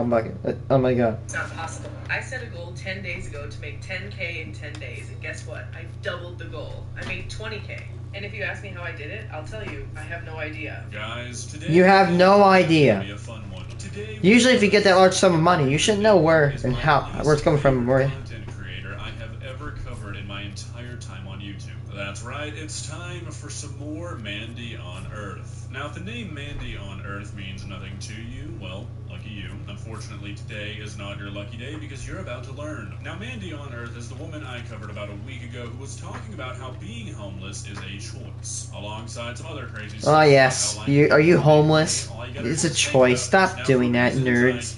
bucket. Oh my god. It's not possible. I set a goal 10 days ago to make 10K in 10 days, and guess what? I doubled the goal. I made 20K. And if you ask me how I did it, I'll tell you, I have no idea. Guys, today you have no idea. Usually if you get that large sum of money, you should know where it's coming from and where... That's right, it's time for some more Mandy on Earth. Now, if the name Mandy on Earth means nothing to you, well, lucky you. Unfortunately, today is not your lucky day because you're about to learn. Now, Mandy on Earth is the woman I covered about a week ago who was talking about how being homeless is a choice, alongside some other crazy stuff. Oh, yes. Are you homeless? It's a choice. Stop doing that, nerds.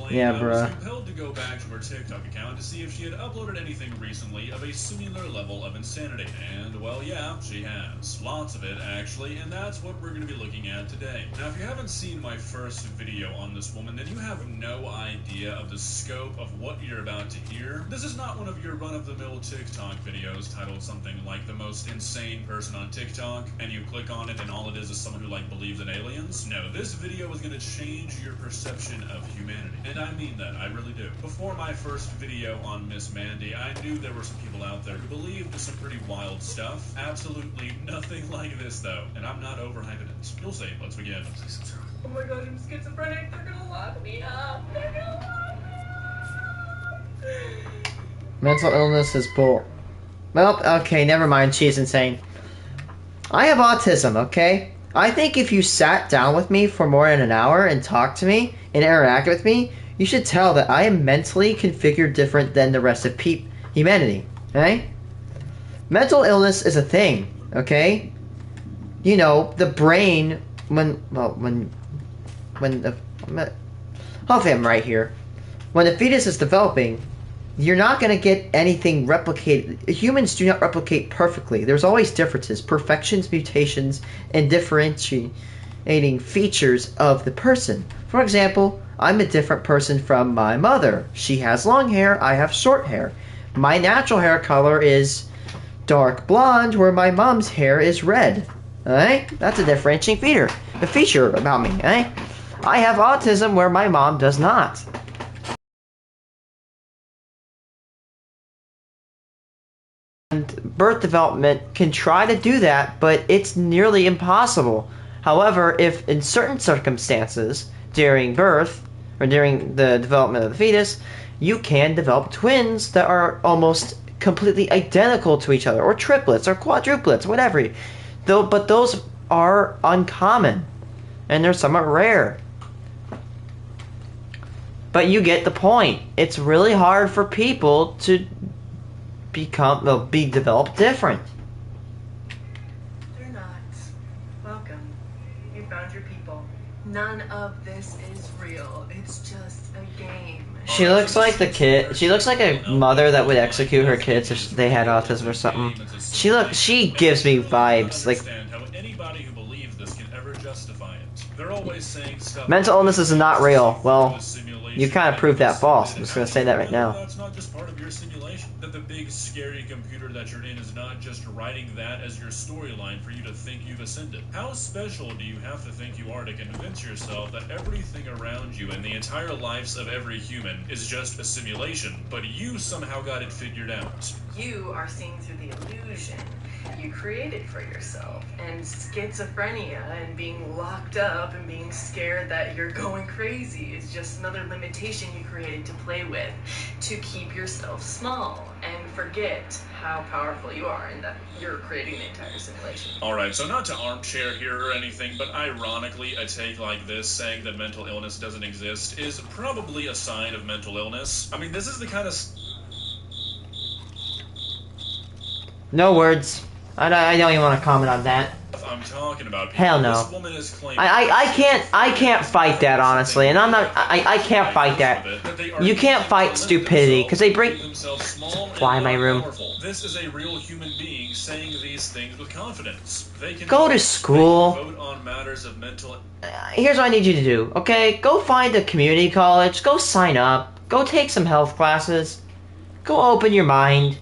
Yeah, bruh. Compelled to go back to her TikTok account to see if she had uploaded anything recently of a similar level of insanity. And, well, yeah, she has. Lots of it, actually, and that's what we're going to be looking at today. Now, if you haven't seen my first video on this woman, then you have no idea of the scope of what you're about to hear. This is not one of your run-of-the-mill TikTok videos titled something like the most insane person on TikTok, and you click on it and all it is someone who, like, believes in aliens. No, this video is going to change your perception of humanity. And I mean that, I really do. Before my first video on Miss Mandy, I knew there were some people out there who believed in some pretty wild stuff. Absolutely nothing like this, though. And I'm not overhyping it. You'll see. Let's begin. Oh my god, I'm schizophrenic. They're gonna lock me up. They're gonna lock me up. Mental illness is bull. Well, okay, never mind. She's insane. I have autism, okay? I think if you sat down with me for more than an hour and talked to me and interacted with me, you should tell that I am mentally configured different than the rest of humanity, okay? Mental illness is a thing, okay? you know, the brain when the hopefully I'm right here. When the fetus is developing, you're not going to get anything replicated. Humans do not replicate perfectly. There's always differences, perfections, mutations, and differentiating features of the person. For example, I'm a different person from my mother. She has long hair, I have short hair. My natural hair color is dark blonde, where my mom's hair is red. Alright? That's a differentiating feature about me, alright? I have autism where my mom does not. And birth development can try to do that, but it's nearly impossible. However, if in certain circumstances during birth or during the development of the fetus, you can develop twins that are almost completely identical to each other, or triplets or quadruplets, whatever. But those are uncommon and they're somewhat rare. But you get the point. It's really hard for people to be developed different. They're not. Welcome. You found your people. None of this is real. It's just a game. She looks like the kid. She looks like a mother that would execute her kids if they had autism or something. She gives me vibes like. Mental illness is not real. Well, you kind of proved that false. I'm just gonna say that right now. That's not just part of your simulation. That the big scary computer that you're in is not just writing that as your storyline for you to think you've ascended. How special do you have to think you are to convince yourself that everything around you and the entire lives of every human is just a simulation, but you somehow got it figured out? You are seeing through the illusion you created for yourself, and schizophrenia and being locked up and being scared that you're going crazy is just another limitation you created to play with to keep yourself small and forget how powerful you are and that you're creating the entire simulation. Alright, so not to armchair here or anything, but ironically a take like this saying that mental illness doesn't exist is probably a sign of mental illness. I mean, this is the kind of... No words. I don't even want to comment on that. I'm talking about. Hell no. This woman is claiming I can't fight that, honestly, and I can't fight that. You can't fight stupidity because they bring. Fly in my room. This is a real human being saying these things with confidence. They can go to school. Vote on matters of mental. Here's what I need you to do. Okay, go find a community college. Go sign up. Go take some health classes. Go open your mind.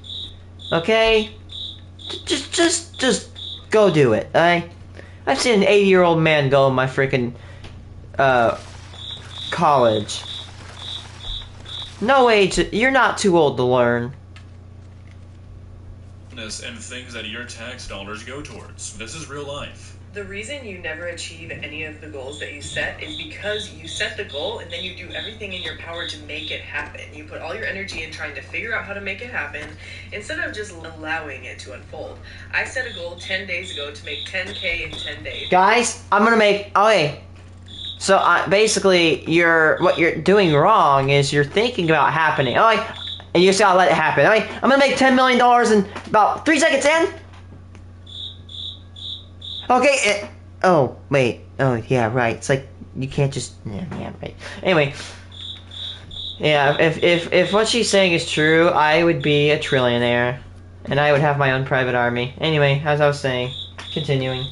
Okay. Just go do it, alright? I've seen an 80-year-old man go in my freaking, college. No age, you're not too old to learn. And things that your tax dollars go towards. This is real life. The reason you never achieve any of the goals that you set is because you set the goal and then you do everything in your power to make it happen. You put all your energy in trying to figure out how to make it happen instead of just allowing it to unfold. I set a goal 10 days ago to make 10K in 10 days. Guys, I'm gonna make... Okay. So, basically, what you're doing wrong is you're thinking about happening. Okay. And you just gotta let it happen. Okay. I'm gonna make $10 million in about 3 seconds in. Okay, oh, wait. Oh, yeah, right. It's like, you can't just... Yeah, right. Anyway. Yeah, if what she's saying is true, I would be a trillionaire. And I would have my own private army. Anyway, as I was saying, continuing.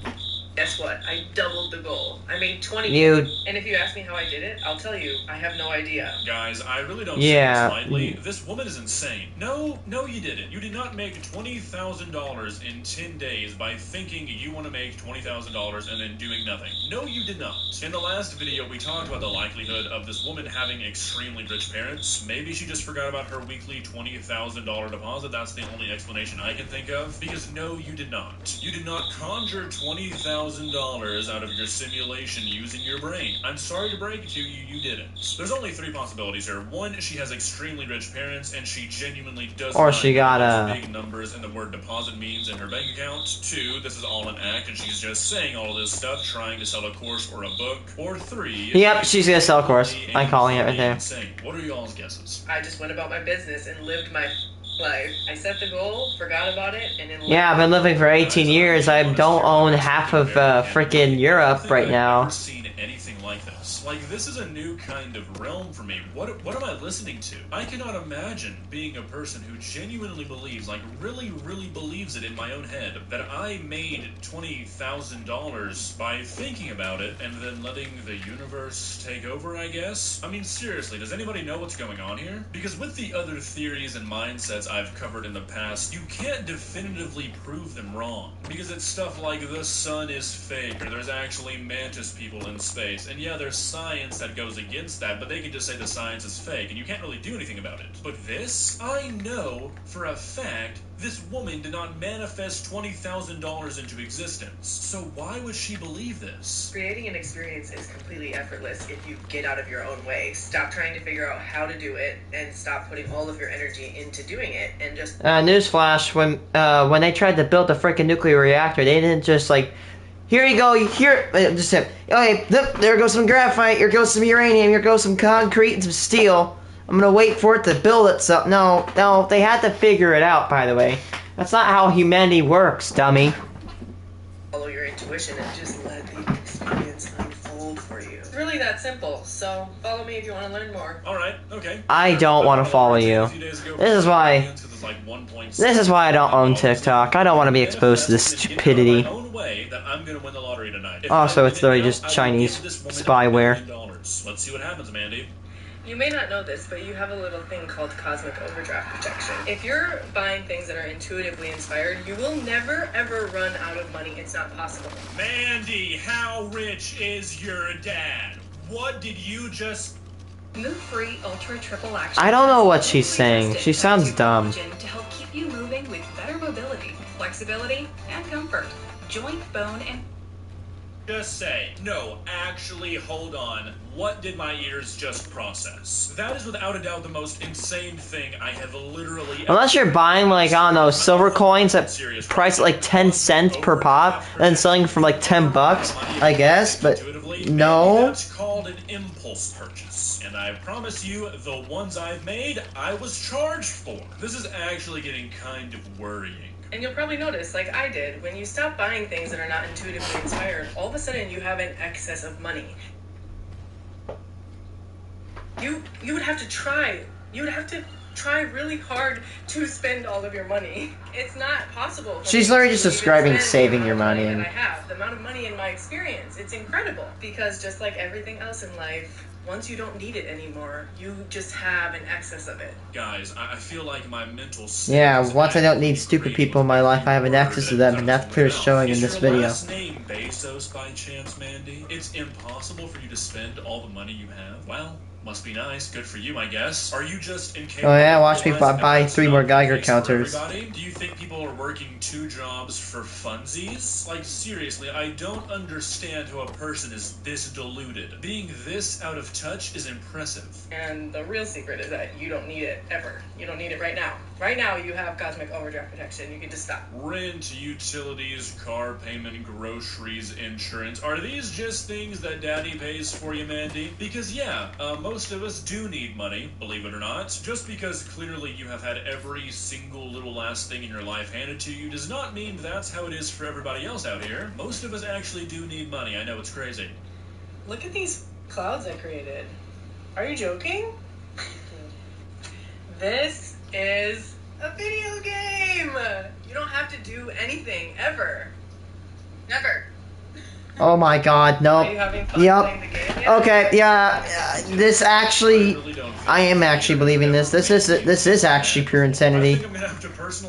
Guess what? I doubled the goal. I made 20. And if you ask me how I did it, I'll tell you, I have no idea. Guys, I really don't say this lightly. This woman is insane. No, you didn't. You did not make $20,000 in 10 days by thinking you want to make $20,000 and then doing nothing. No, you did not. In the last video, we talked about the likelihood of this woman having extremely rich parents. Maybe she just forgot about her weekly $20,000 deposit. That's the only explanation I can think of. Because no, you did not. You did not conjure $20,000 out of your simulation using your brain. I'm sorry to break it to you, you didn't. There's only 3 possibilities here. 1, she has extremely rich parents and she genuinely does not know big numbers and the word deposit means in her bank account. 2, this is all an act and she's just saying all of this stuff, trying to sell a course or a book. Or 3, yep, she's gonna sell a course. I'm calling it right there. Insane. What are y'all's guesses? I just went about my business and lived my life. I set the goal, forgot about it, and then Yeah, I've been living for 18 years. I don't own half of freaking Europe right now. I've never seen anything like this. Like, this is a new kind of realm for me. What am I listening to? I cannot imagine being a person who genuinely believes, like really, really believes it in my own head, that I made $20,000 by thinking about it and then letting the universe take over, I guess? I mean, seriously, does anybody know what's going on here? Because with the other theories and mindsets I've covered in the past, you can't definitively prove them wrong. Because it's stuff like the sun is fake, or there's actually mantis people in space. And yeah, there's science that goes against that, but they can just say the science is fake, and you can't really do anything about it. But this, I know for a fact, this woman did not manifest $20,000 into existence. So why would she believe this? creating an experience is completely effortless if you get out of your own way. Stop trying to figure out how to do it, and stop putting all of your energy into doing it, and just... Newsflash, when they tried to build the freaking nuclear reactor, they didn't just like, here you go, here, just said, okay, there goes some graphite, here goes some uranium, here goes some concrete and some steel. I'm gonna wait for it to build itself. No, they had to figure it out, by the way. That's not how humanity works, dummy. follow your intuition and just let the experience unfold for you. It's really that simple, so follow me if you want to learn more. Alright, okay. I don't want to follow you. This is why I don't own TikTok. I don't want to be exposed to this stupidity. Also, it's literally just Chinese spyware. Let's see what happens, Mandy. You may not know this, but you have a little thing called cosmic overdraft protection. If you're buying things that are intuitively inspired, you will never ever run out of money. It's not possible. Mandy, how rich is your dad? What did you just... Move free ultra triple action. I don't know what she's saying. She sounds dumb. To help keep you moving with better mobility, flexibility, and comfort. Joint, bone, and... Just say, no, actually, hold on. What did my ears just process? That is without a doubt the most insane thing I have literally... Unless you're buying, like, I don't know, silver coins at price like 10 cents per pop, and then selling for like 10 bucks, I guess, but no. That's called an impulse purchase. And I promise you, the ones I've made, I was charged for. This is actually getting kind of worrying. And you'll probably notice, like I did, when you stop buying things that are not intuitively inspired, all of a sudden you have an excess of money. You would have to try. You would have to try really hard to spend all of your money. It's not possible. She's literally just describing saving your money. And I have the amount of money in my experience. It's incredible because just like everything else in life, once you don't need it anymore, you just have an excess of it. Guys, I feel like my mental state... Yeah, once I don't need stupid people in my life, I have an access to them, and that's clear showing in this video. Is your last name Bezos by chance, Mandy? It's impossible for you to spend all the money you have? Well, must be nice. Good for you, I guess. Are you just incapable? Oh yeah, watch me buy 3 more Geiger counters. Do you think people are working 2 jobs for funsies? Like, seriously, I don't understand how a person is this deluded. Being this out of touch is impressive. And the real secret is that you don't need it ever. You don't need it right now. Right now, you have cosmic overdraft protection. You can just stop. Rent, utilities, car payment, groceries, insurance. Are these just things that Daddy pays for you, Mandy? Because yeah, most of us do need money, believe it or not. Just because clearly you have had every single little last thing in your life handed to you does not mean that's how it is for everybody else out here. Most of us actually do need money. I know it's crazy. Look at these clouds I created. Are you joking? This is a video game! You don't have to do anything, ever. Never. Oh my god, no. Are you having fun Yep. playing the game yet? Okay, yeah, this actually, I am actually believing this. This is actually pure insanity.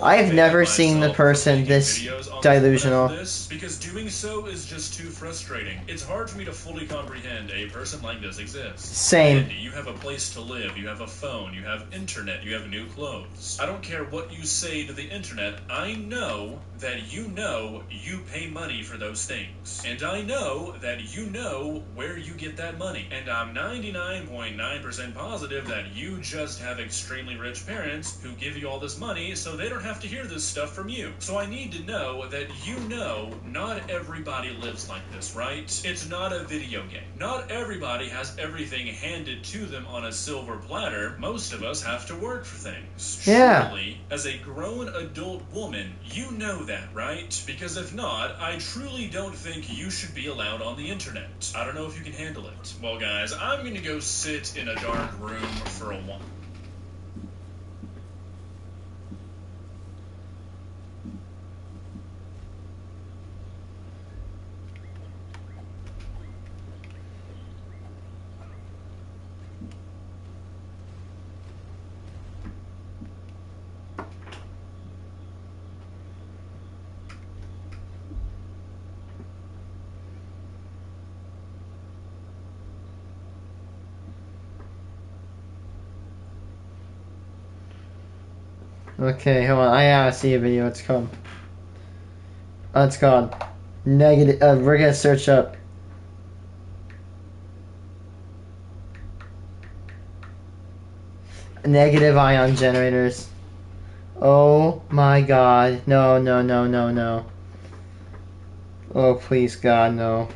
I have never seen the person this delusional. Because doing so is just too frustrating. It's hard for me to fully comprehend a person like this exists. Same. Andy, you have a place to live, you have a phone, you have internet, you have new clothes. I don't care what you say to the internet, I know that you know you pay money for those things. And I know that you know where you get that money. And I'm 99.9% positive that you just have extremely rich parents who give you all this money so they don't have to hear this stuff from you. So I need to know that you know not everybody lives like this, right? It's not a video game. Not everybody has everything handed to them on a silver platter. Most of us have to work for things. Yeah. Surely, as a grown adult woman, you know that, right? Because if not, I truly don't think you should be allowed on the internet. I don't know if you can handle it. Well, guys, I'm gonna go sit in a dark room for a while. Okay, hold on. I gotta see a video. It's called. It's called negative. We're gonna search up. Negative ion generators. Oh my god. No, no, no, no, no. Oh, please, God, no.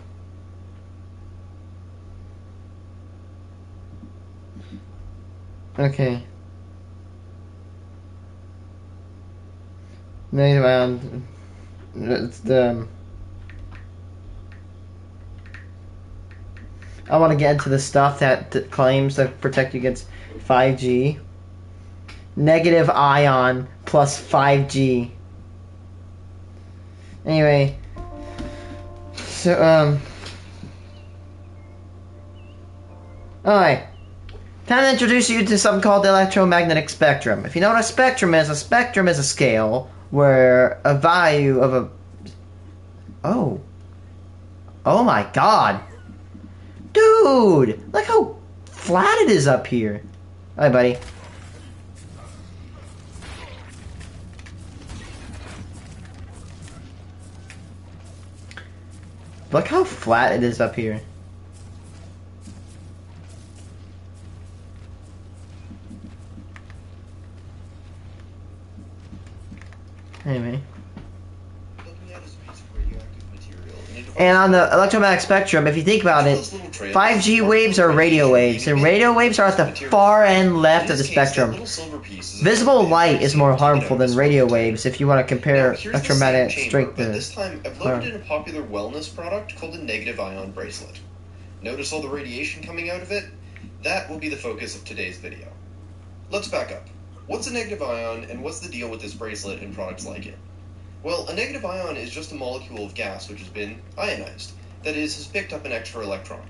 Okay. Negative ion. It's the. I want to get into the stuff that claims to protect you against 5G. Negative ion plus 5G. Anyway. So, alright. Time to introduce you to something called the electromagnetic spectrum. If you know what a spectrum is a scale where a value of a... Oh. Oh my god. Dude! Look how flat it is up here. Hi, buddy. Look how flat it is up here. Anyway. And on the electromagnetic spectrum, if you think about it, 5G waves are radio waves, and radio waves are at the far end left of the spectrum. Visible light is more harmful than radio waves if you want to compare electromagnetic strength to... This time, I've loaded in a popular wellness product called a negative ion bracelet. Notice all the radiation coming out of it? That will be the focus of today's video. Let's back up. What's a negative ion, and what's the deal with this bracelet and products like it? Well, a negative ion is just a molecule of gas which has been ionized, that is, has picked up an extra electron.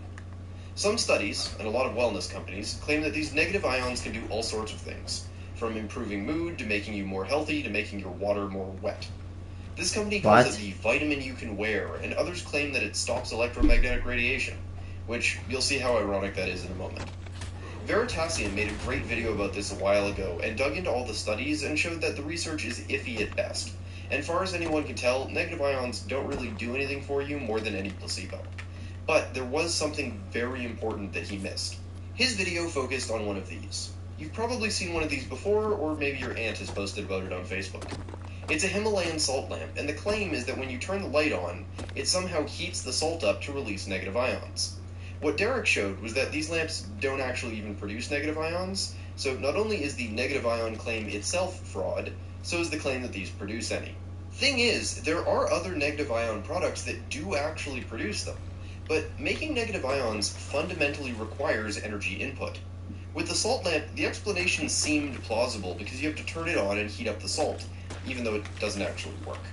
Some studies, and a lot of wellness companies, claim that these negative ions can do all sorts of things, from improving mood to making you more healthy to making your water more wet. This company calls it the vitamin you can wear, and others claim that it stops electromagnetic radiation, which you'll see how ironic that is in a moment. Veritasium made a great video about this a while ago and dug into all the studies and showed that the research is iffy at best. And far as anyone can tell, negative ions don't really do anything for you more than any placebo. But there was something very important that he missed. His video focused on one of these. You've probably seen one of these before, or maybe your aunt has posted about it on Facebook. It's a Himalayan salt lamp, and the claim is that when you turn the light on, it somehow heats the salt up to release negative ions. What Derek showed was that these lamps don't actually even produce negative ions, so not only is the negative ion claim itself fraud, so is the claim that these produce any. Thing is, there are other negative ion products that do actually produce them, but making negative ions fundamentally requires energy input. With the salt lamp, the explanation seemed plausible because you have to turn it on and heat up the salt, even though it doesn't actually work.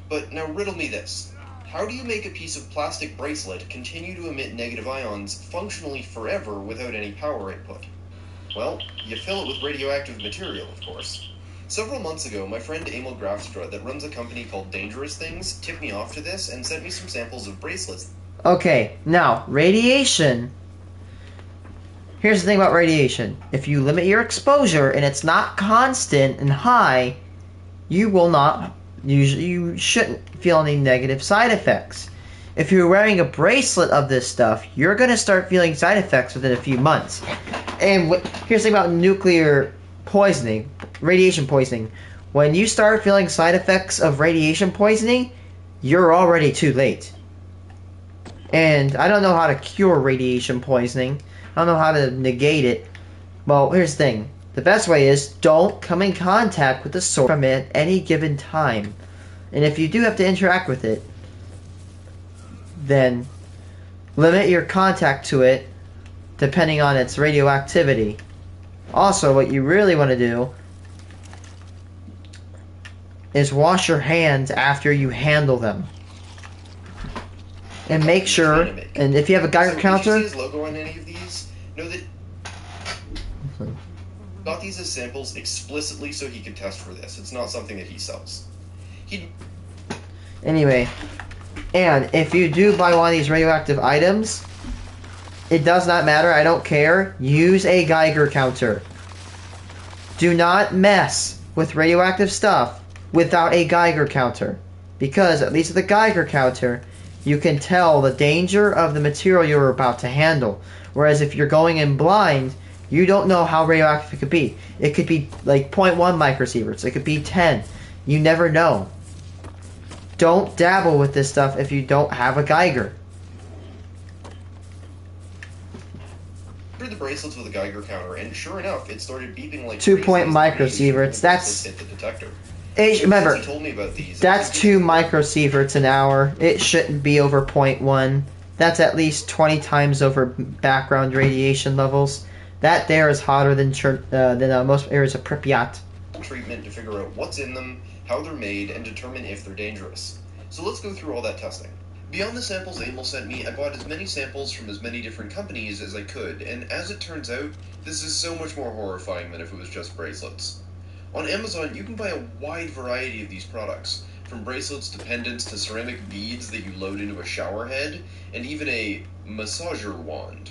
But now riddle me this. How do you make a piece of plastic bracelet continue to emit negative ions functionally forever without any power input? Well, you fill it with radioactive material, of course. Several months ago, my friend Emil Grafstra, that runs a company called Dangerous Things, tipped me off to this and sent me some samples of bracelets. Okay, now, radiation. Here's the thing about radiation. If you limit your exposure and it's not constant and high, you will not you shouldn't feel any negative side effects. If you're wearing a bracelet of this stuff, you're going to start feeling side effects within a few months. And here's the thing about nuclear poisoning, radiation poisoning. When you start feeling side effects of radiation poisoning, you're already too late. And I don't know how to cure radiation poisoning. I don't know how to negate it. Well, here's the thing. The best way is don't come in contact with the source from it at any given time. And if you do have to interact with it, then limit your contact to it depending on its radioactivity. Also, what you really want to do is wash your hands after you handle them. And make sure, and if you have a Geiger counter... If you see his logo on any of these, know that got these as samples explicitly so he could test for this. It's not something that he sells. Anyway, and if you do buy one of these radioactive items, it does not matter, I don't care. Use a Geiger counter. Do not mess with radioactive stuff without a Geiger counter. Because, at least with a Geiger counter, you can tell the danger of the material you're about to handle. Whereas if you're going in blind, you don't know how radioactive it could be. It could be like 0.1 microsieverts. It could be 10. You never know. Don't dabble with this stuff if you don't have a Geiger. The bracelets with a Geiger counter, and sure enough, it started beeping like 2-point microsieverts. That's hit the detector. Remember, he told me about these, that's 2 microsieverts an hour. It shouldn't be over 0.1. That's at least 20 times over background radiation levels. That there is hotter than most areas of Pripyat. Treatment to figure out what's in them, how they're made, and determine if they're dangerous. So let's go through all that testing. Beyond the samples Emil sent me, I bought as many samples from as many different companies as I could, and as it turns out, this is so much more horrifying than if it was just bracelets. On Amazon, you can buy a wide variety of these products, from bracelets to pendants to ceramic beads that you load into a shower head, and even a massager wand.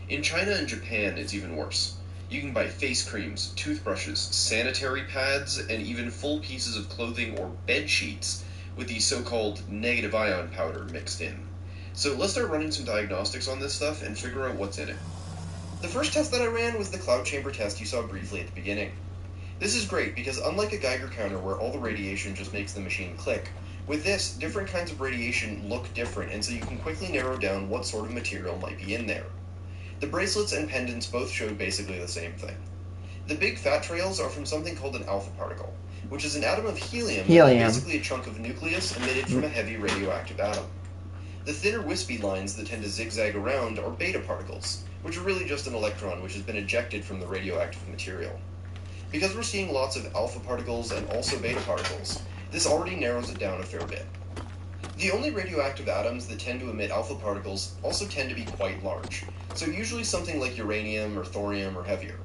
In China and Japan, it's even worse. You can buy face creams, toothbrushes, sanitary pads, and even full pieces of clothing or bed sheets with the so-called negative ion powder mixed in. So let's start running some diagnostics on this stuff and figure out what's in it. The first test that I ran was the cloud chamber test you saw briefly at the beginning. This is great because unlike a Geiger counter where all the radiation just makes the machine click, with this, different kinds of radiation look different, and so you can quickly narrow down what sort of material might be in there. The bracelets and pendants both showed basically the same thing. The big fat trails are from something called an alpha particle, which is an atom of helium. That is basically a chunk of nucleus emitted from a heavy radioactive atom. The thinner wispy lines that tend to zigzag around are beta particles, which are really just an electron which has been ejected from the radioactive material. Because we're seeing lots of alpha particles and also beta particles, this already narrows it down a fair bit. The only radioactive atoms that tend to emit alpha particles also tend to be quite large, so usually something like uranium or thorium or heavier.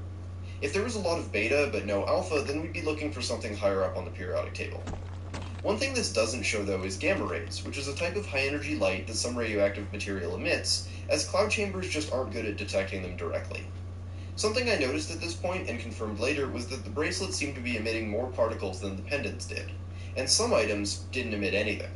If there was a lot of beta but no alpha, then we'd be looking for something higher up on the periodic table. One thing this doesn't show though is gamma rays, which is a type of high energy light that some radioactive material emits, as cloud chambers just aren't good at detecting them directly. Something I noticed at this point, and confirmed later, was that the bracelets seemed to be emitting more particles than the pendants did, and some items didn't emit anything.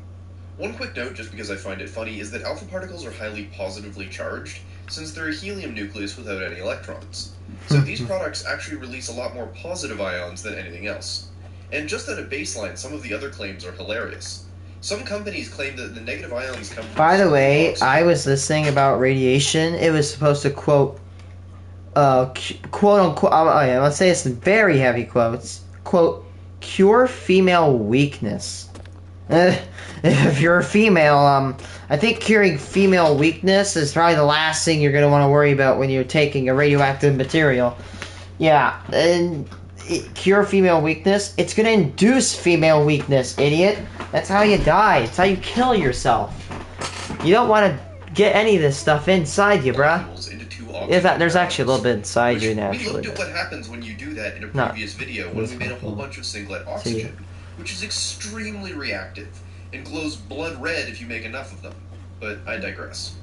One quick note, just because I find it funny, is that alpha particles are highly positively charged, since they're a helium nucleus without any electrons. So these products actually release a lot more positive ions than anything else. And just at a baseline, some of the other claims are hilarious. Some companies claim that the negative ions come from... By the way, I was listening about radiation. It was supposed to quote unquote, let's say it's very heavy quotes, quote, cure female weakness. If you're a female, I think curing female weakness is probably the last thing you're going to want to worry about when you're taking a radioactive material. Yeah, and cure female weakness, it's going to induce female weakness, idiot. That's how you die. It's how you kill yourself. You don't want to get any of this stuff inside you, bruh. There's actually a little bit inside you naturally. We looked at what happens when you do that in a previous video when we made a whole bunch of singlet oxygen, which is extremely reactive and glows blood red if you make enough of them. But I digress.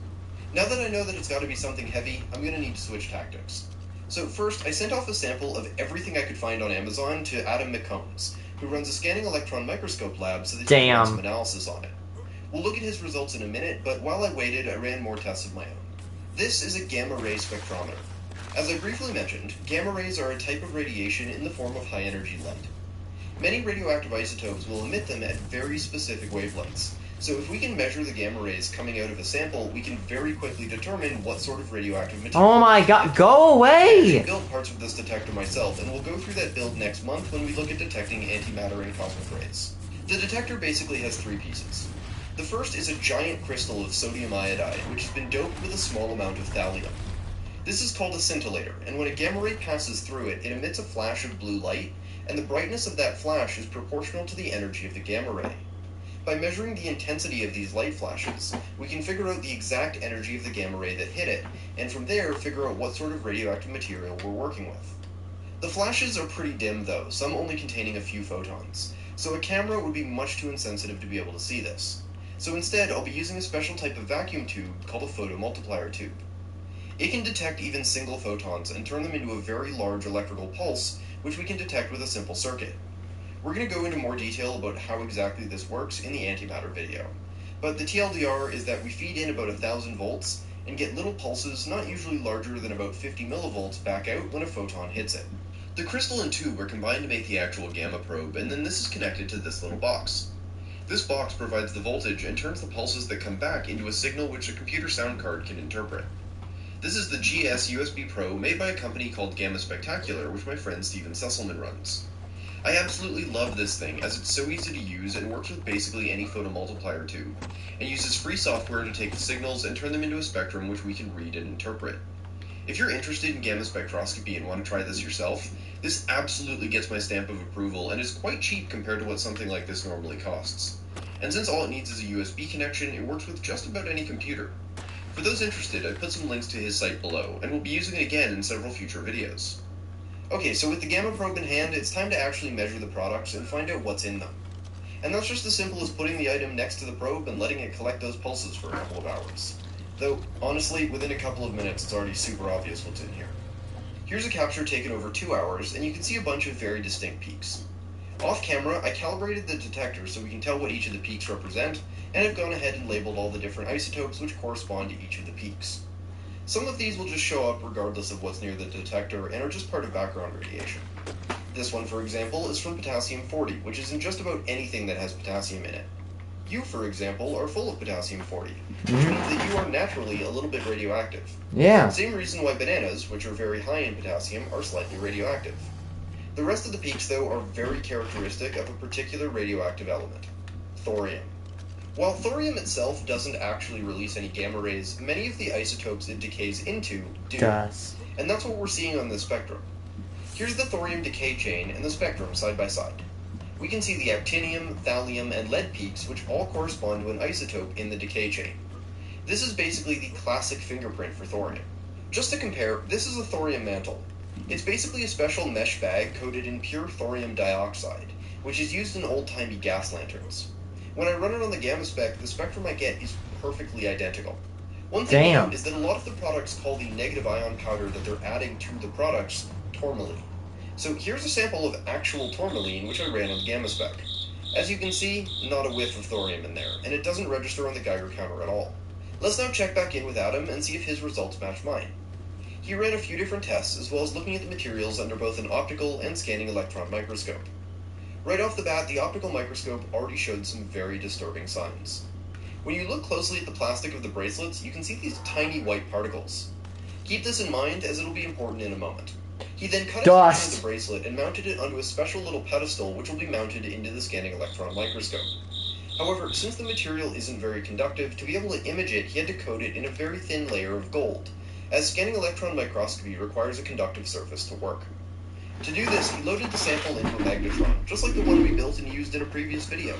Now that I know that it's got to be something heavy, I'm going to need to switch tactics. So first, I sent off a sample of everything I could find on Amazon to Adam McCombs, who runs a scanning electron microscope lab so that he can run some Damn. analysis on it. We'll look at his results in a minute, but while I waited, I ran more tests of my own. This is a gamma ray spectrometer. As I briefly mentioned, gamma rays are a type of radiation in the form of high-energy light. Many radioactive isotopes will emit them at very specific wavelengths, so if we can measure the gamma rays coming out of a sample, we can very quickly determine what sort of radioactive material... Oh my god, go away! I actually built parts of this detector myself, and we'll go through that build next month when we look at detecting antimatter and cosmic rays. The detector basically has 3 pieces. The first is a giant crystal of sodium iodide, which has been doped with a small amount of thallium. This is called a scintillator, and when a gamma ray passes through it, it emits a flash of blue light, and the brightness of that flash is proportional to the energy of the gamma ray. By measuring the intensity of these light flashes, we can figure out the exact energy of the gamma ray that hit it, and from there figure out what sort of radioactive material we're working with. The flashes are pretty dim though, some only containing a few photons, so a camera would be much too insensitive to be able to see this. So instead, I'll be using a special type of vacuum tube called a photomultiplier tube. It can detect even single photons and turn them into a very large electrical pulse, which we can detect with a simple circuit. We're going to go into more detail about how exactly this works in the antimatter video. But the TLDR is that we feed in about 1000 volts and get little pulses not usually larger than about 50 millivolts back out when a photon hits it. The crystal and tube are combined to make the actual gamma probe, and then this is connected to this little box. This box provides the voltage and turns the pulses that come back into a signal which a computer sound card can interpret. This is the GS USB Pro made by a company called Gamma Spectacular, which my friend Steven Sesselman runs. I absolutely love this thing, as it's so easy to use and works with basically any photomultiplier tube, and uses free software to take the signals and turn them into a spectrum which we can read and interpret. If you're interested in gamma spectroscopy and want to try this yourself, this absolutely gets my stamp of approval and is quite cheap compared to what something like this normally costs. And since all it needs is a USB connection, it works with just about any computer. For those interested, I put some links to his site below, and we'll be using it again in several future videos. Okay, so with the gamma probe in hand, it's time to actually measure the products and find out what's in them. And that's just as simple as putting the item next to the probe and letting it collect those pulses for a couple of hours. Though, honestly, within a couple of minutes, it's already super obvious what's in here. Here's a capture taken over 2 hours, and you can see a bunch of very distinct peaks. Off camera, I calibrated the detector so we can tell what each of the peaks represent, and I've gone ahead and labeled all the different isotopes which correspond to each of the peaks. Some of these will just show up regardless of what's near the detector and are just part of background radiation. This one, for example, is from potassium-40, which is in just about anything that has potassium in it. You, for example, are full of potassium-40, which means that you are naturally a little bit radioactive. Yeah. Same reason why bananas, which are very high in potassium, are slightly radioactive. The rest of the peaks, though, are very characteristic of a particular radioactive element, thorium. While thorium itself doesn't actually release any gamma rays, many of the isotopes it decays into do. And that's what we're seeing on this spectrum. Here's the thorium decay chain and the spectrum side by side. We can see the actinium, thallium, and lead peaks, which all correspond to an isotope in the decay chain. This is basically the classic fingerprint for thorium. Just to compare, this is a thorium mantle. It's basically a special mesh bag coated in pure thorium dioxide, which is used in old-timey gas lanterns. When I run it on the gamma spec, the spectrum I get is perfectly identical. One thing to note is that a lot of the products call the negative ion powder that they're adding to the products tourmaline. So here's a sample of actual tourmaline, which I ran on the gamma spec. As you can see, not a whiff of thorium in there, and it doesn't register on the Geiger counter at all. Let's now check back in with Adam and see if his results match mine. He ran a few different tests, as well as looking at the materials under both an optical and scanning electron microscope. Right off the bat, the optical microscope already showed some very disturbing signs. When you look closely at the plastic of the bracelets, you can see these tiny white particles. Keep this in mind, as it'll be important in a moment. He then cut a section of the bracelet and mounted it onto a special little pedestal which will be mounted into the scanning electron microscope. However, since the material isn't very conductive, to be able to image it, he had to coat it in a very thin layer of gold, as scanning electron microscopy requires a conductive surface to work. To do this, he loaded the sample into a magnetron, just like the one we built and used in a previous video.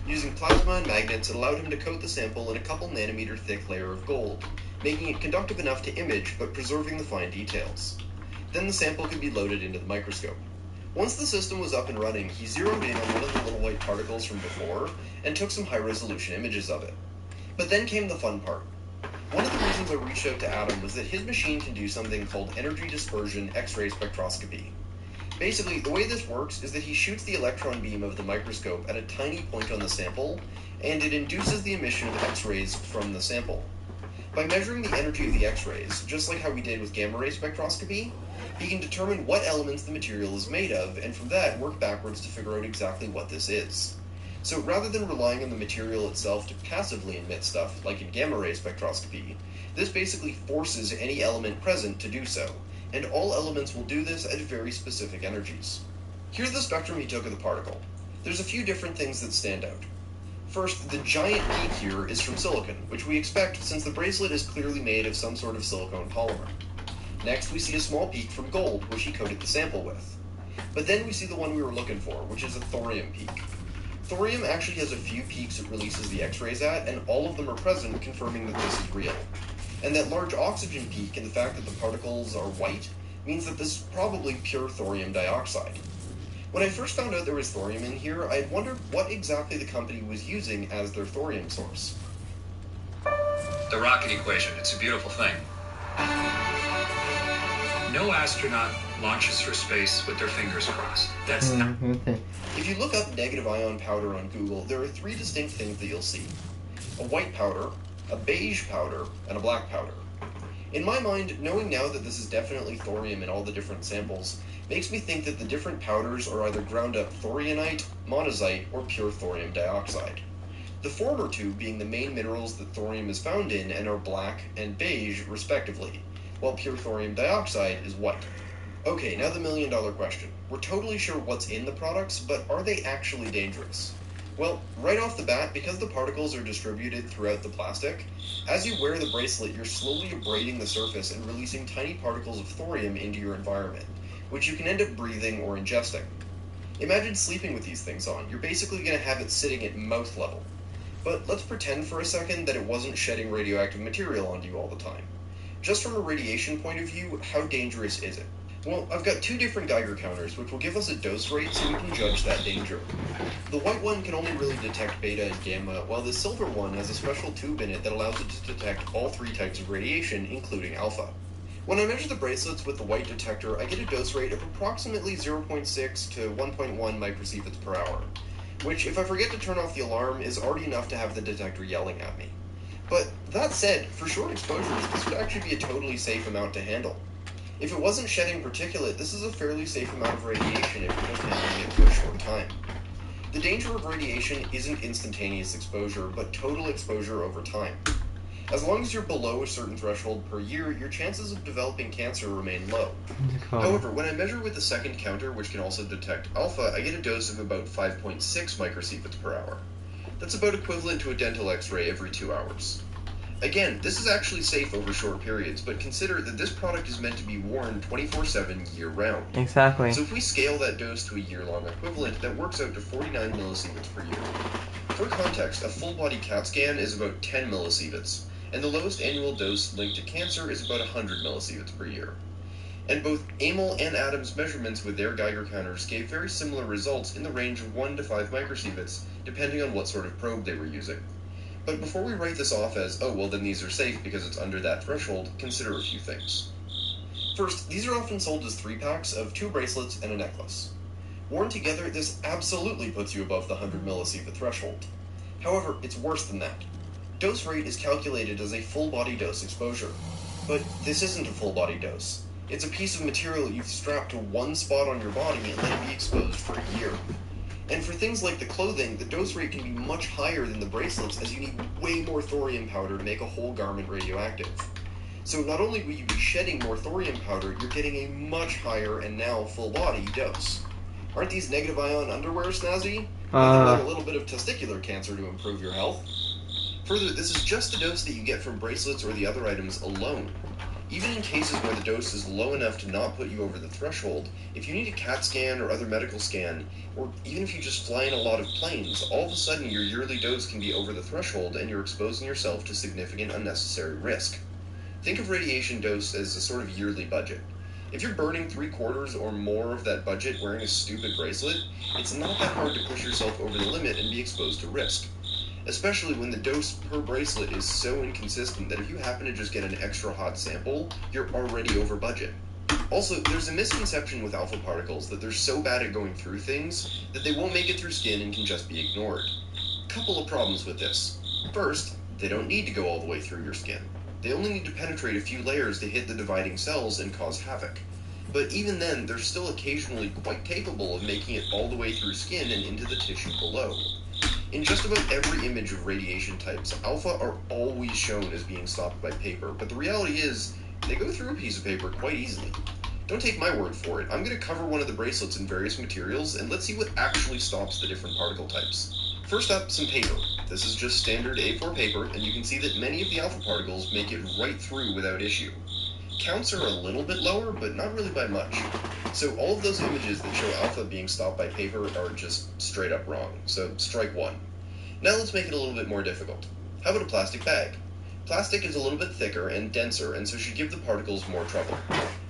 Using plasma and magnets, it allowed him to coat the sample in a couple nanometer thick layer of gold, making it conductive enough to image but preserving the fine details. Then the sample could be loaded into the microscope. Once the system was up and running, he zeroed in on one of the little white particles from before and took some high-resolution images of it. But then came the fun part. One of the reasons I reached out to Adam was that his machine can do something called energy dispersion X-ray spectroscopy. Basically, the way this works is that he shoots the electron beam of the microscope at a tiny point on the sample, and it induces the emission of X-rays from the sample. By measuring the energy of the X-rays, just like how we did with gamma-ray spectroscopy, he can determine what elements the material is made of, and from that work backwards to figure out exactly what this is. So rather than relying on the material itself to passively emit stuff, like in gamma-ray spectroscopy, this basically forces any element present to do so, and all elements will do this at very specific energies. Here's the spectrum he took of the particle. There's a few different things that stand out. First, the giant peak here is from silicon, which we expect since the bracelet is clearly made of some sort of silicone polymer. Next, we see a small peak from gold, which he coated the sample with. But then we see the one we were looking for, which is a thorium peak. Thorium actually has a few peaks it releases the X-rays at, and all of them are present, confirming that this is real. And that large oxygen peak and the fact that the particles are white means that this is probably pure thorium dioxide. When I first found out there was thorium in here, I had wondered what exactly the company was using as their thorium source. The rocket equation, it's a beautiful thing. No astronaut launches for space with their fingers crossed. That's not... If you look up negative ion powder on Google, there are three distinct things that you'll see. A white powder, a beige powder, and a black powder. In my mind, knowing now that this is definitely thorium in all the different samples, makes me think that the different powders are either ground up thorionite, monazite, or pure thorium dioxide. The former two being the main minerals that thorium is found in and are black and beige, respectively, while pure thorium dioxide is white. Okay, now the million-dollar question. We're totally sure what's in the products, but are they actually dangerous? Well, right off the bat, because the particles are distributed throughout the plastic, as you wear the bracelet, you're slowly abrading the surface and releasing tiny particles of thorium into your environment, which you can end up breathing or ingesting. Imagine sleeping with these things on. You're basically going to have it sitting at mouth level. But let's pretend for a second that it wasn't shedding radioactive material onto you all the time. Just from a radiation point of view, how dangerous is it? Well, I've got two different Geiger counters, which will give us a dose rate so we can judge that danger. The white one can only really detect beta and gamma, while the silver one has a special tube in it that allows it to detect all three types of radiation, including alpha. When I measure the bracelets with the white detector, I get a dose rate of approximately 0.6 to 1.1 microsieverts per hour, which, if I forget to turn off the alarm, is already enough to have the detector yelling at me. But that said, for short exposures, this would actually be a totally safe amount to handle. If it wasn't shedding particulate, this is a fairly safe amount of radiation if you're just handling it for a short time. The danger of radiation isn't instantaneous exposure, but total exposure over time. As long as you're below a certain threshold per year, your chances of developing cancer remain low. However, when I measure with the second counter, which can also detect alpha, I get a dose of about 5.6 microsieverts per hour. That's about equivalent to a dental x-ray every 2 hours. Again, this is actually safe over short periods, but consider that this product is meant to be worn 24/7 year-round. Exactly. So if we scale that dose to a year-long equivalent, that works out to 49 millisieverts per year. For context, a full-body CAT scan is about 10 millisieverts, and the lowest annual dose linked to cancer is about 100 millisieverts per year. And both Amel and Adams' measurements with their Geiger counters gave very similar results in the range of 1 to 5 microsieverts, depending on what sort of probe they were using. But before we write this off as, oh, well then these are safe because it's under that threshold, consider a few things. First, these are often sold as 3-packs of 2 bracelets and a necklace. Worn together, this absolutely puts you above the 100 millisievert threshold. However, it's worse than that. Dose rate is calculated as a full body dose exposure. But this isn't a full body dose. It's a piece of material you've strapped to one spot on your body and let it be exposed for a year. And for things like the clothing, the dose rate can be much higher than the bracelets, as you need way more thorium powder to make a whole garment radioactive. So not only will you be shedding more thorium powder, you're getting a much higher and now full body dose. Aren't these negative ion underwear snazzy? Nothing like a little bit of testicular cancer to improve your health. Further, this is just the dose that you get from bracelets or the other items alone. Even in cases where the dose is low enough to not put you over the threshold, if you need a CAT scan or other medical scan, or even if you just fly in a lot of planes, all of a sudden your yearly dose can be over the threshold and you're exposing yourself to significant unnecessary risk. Think of radiation dose as a sort of yearly budget. If you're burning 3/4 or more of that budget wearing a stupid bracelet, it's not that hard to push yourself over the limit and be exposed to risk. Especially when the dose per bracelet is so inconsistent that if you happen to just get an extra hot sample, you're already over budget. Also, there's a misconception with alpha particles that they're so bad at going through things that they won't make it through skin and can just be ignored. Couple of problems with this. First, they don't need to go all the way through your skin. They only need to penetrate a few layers to hit the dividing cells and cause havoc. But even then, they're still occasionally quite capable of making it all the way through skin and into the tissue below. In just about every image of radiation types, alpha are always shown as being stopped by paper, but the reality is, they go through a piece of paper quite easily. Don't take my word for it. I'm going to cover one of the bracelets in various materials, and let's see what actually stops the different particle types. First up, some paper. This is just standard A4 paper, and you can see that many of the alpha particles make it right through without issue. Counts are a little bit lower, but not really by much. So all of those images that show alpha being stopped by paper are just straight up wrong, so strike one. Now let's make it a little bit more difficult. How about a plastic bag? Plastic is a little bit thicker and denser, and so should give the particles more trouble.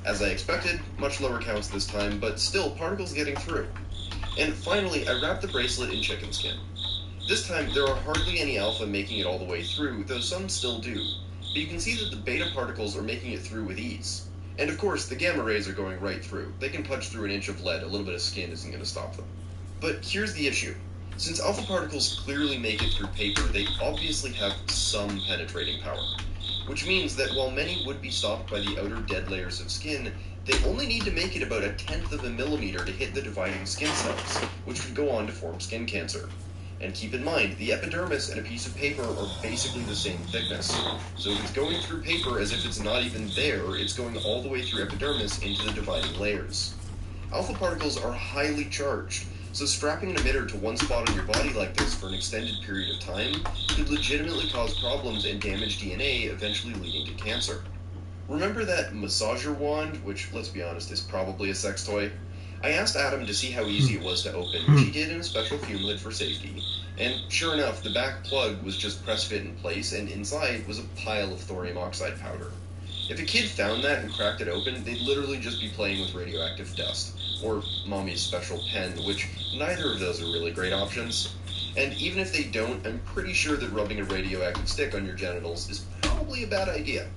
As I expected, much lower counts this time, but still particles getting through. And finally, I wrapped the bracelet in chicken skin. This time, there are hardly any alpha making it all the way through, though some still do. But you can see that the beta particles are making it through with ease. And of course, the gamma rays are going right through. They can punch through an inch of lead, a little bit of skin isn't going to stop them. But here's the issue. Since alpha particles clearly make it through paper, they obviously have some penetrating power. Which means that while many would be stopped by the outer dead layers of skin, they only need to make it about 1/10 of a millimeter to hit the dividing skin cells, which could go on to form skin cancer. And keep in mind, the epidermis and a piece of paper are basically the same thickness. So if it's going through paper as if it's not even there, it's going all the way through epidermis into the dividing layers. Alpha particles are highly charged, so strapping an emitter to one spot on your body like this for an extended period of time could legitimately cause problems and damage DNA, eventually leading to cancer. Remember that massager wand, which, let's be honest, is probably a sex toy? I asked Adam to see how easy it was to open, which he did in a special fume hood for safety, and sure enough, the back plug was just press-fit in place, and inside was a pile of thorium oxide powder. If a kid found that and cracked it open, they'd literally just be playing with radioactive dust, or mommy's special pen, which neither of those are really great options. And even if they don't, I'm pretty sure that rubbing a radioactive stick on your genitals is probably a bad idea.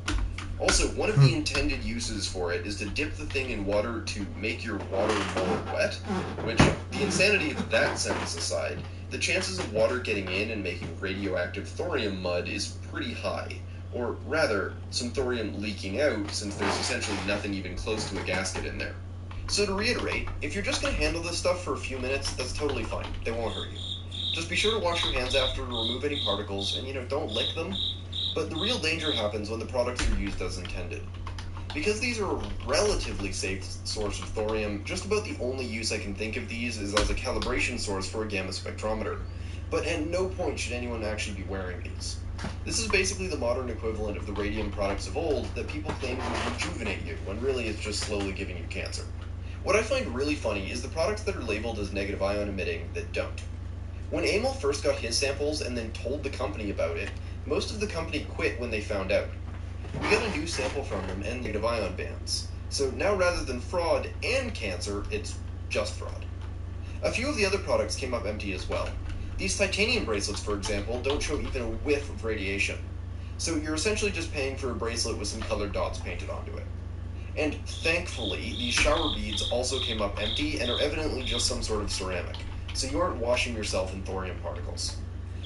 Also, one of the intended uses for it is to dip the thing in water to make your water more wet, which, the insanity of that sentence aside, the chances of water getting in and making radioactive thorium mud is pretty high. Or rather, some thorium leaking out, since there's essentially nothing even close to a gasket in there. So to reiterate, if you're just going to handle this stuff for a few minutes, that's totally fine. They won't hurt you. Just be sure to wash your hands after to remove any particles, and don't lick them. But the real danger happens when the products are used as intended. Because these are a relatively safe source of thorium, just about the only use I can think of these is as a calibration source for a gamma spectrometer. But at no point should anyone actually be wearing these. This is basically the modern equivalent of the radium products of old that people claim will rejuvenate you, when really it's just slowly giving you cancer. What I find really funny is the products that are labeled as negative ion emitting that don't. When Emil first got his samples and then told the company about it, most of the company quit when they found out. We got a new sample from them and negative ion bands. So now rather than fraud and cancer, it's just fraud. A few of the other products came up empty as well. These titanium bracelets, for example, don't show even a whiff of radiation. So you're essentially just paying for a bracelet with some colored dots painted onto it. And thankfully, these shower beads also came up empty and are evidently just some sort of ceramic, so you aren't washing yourself in thorium particles.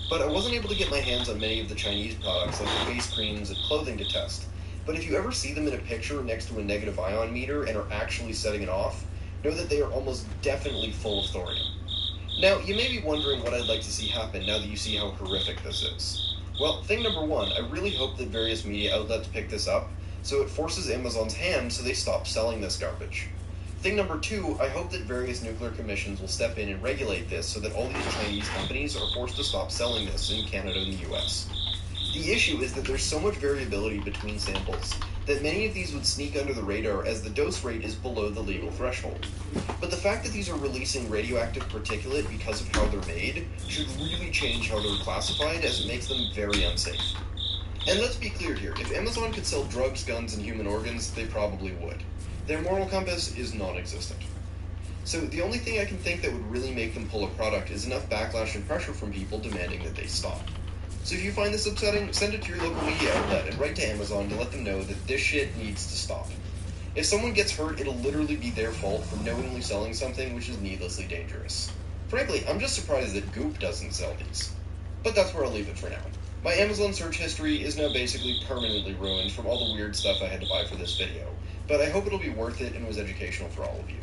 But I wasn't able to get my hands on many of the Chinese products like the face creams and clothing to test. But if you ever see them in a picture next to a negative ion meter and are actually setting it off, know that they are almost definitely full of thorium. Now, you may be wondering what I'd like to see happen now that you see how horrific this is. Well, thing number one, I really hope that various media outlets pick this up, so it forces Amazon's hand so they stop selling this garbage. Thing number two, I hope that various nuclear commissions will step in and regulate this so that all these Chinese companies are forced to stop selling this in Canada and the US. The issue is that there's so much variability between samples that many of these would sneak under the radar as the dose rate is below the legal threshold. But the fact that these are releasing radioactive particulate because of how they're made should really change how they're classified, as it makes them very unsafe. And let's be clear here, if Amazon could sell drugs, guns, and human organs, they probably would. Their moral compass is non-existent. So the only thing I can think that would really make them pull a product is enough backlash and pressure from people demanding that they stop. So if you find this upsetting, send it to your local media outlet and write to Amazon to let them know that this shit needs to stop. If someone gets hurt, it'll literally be their fault for knowingly selling something which is needlessly dangerous. Frankly, I'm just surprised that Goop doesn't sell these. But that's where I'll leave it for now. My Amazon search history is now basically permanently ruined from all the weird stuff I had to buy for this video, but I hope it'll be worth it and was educational for all of you.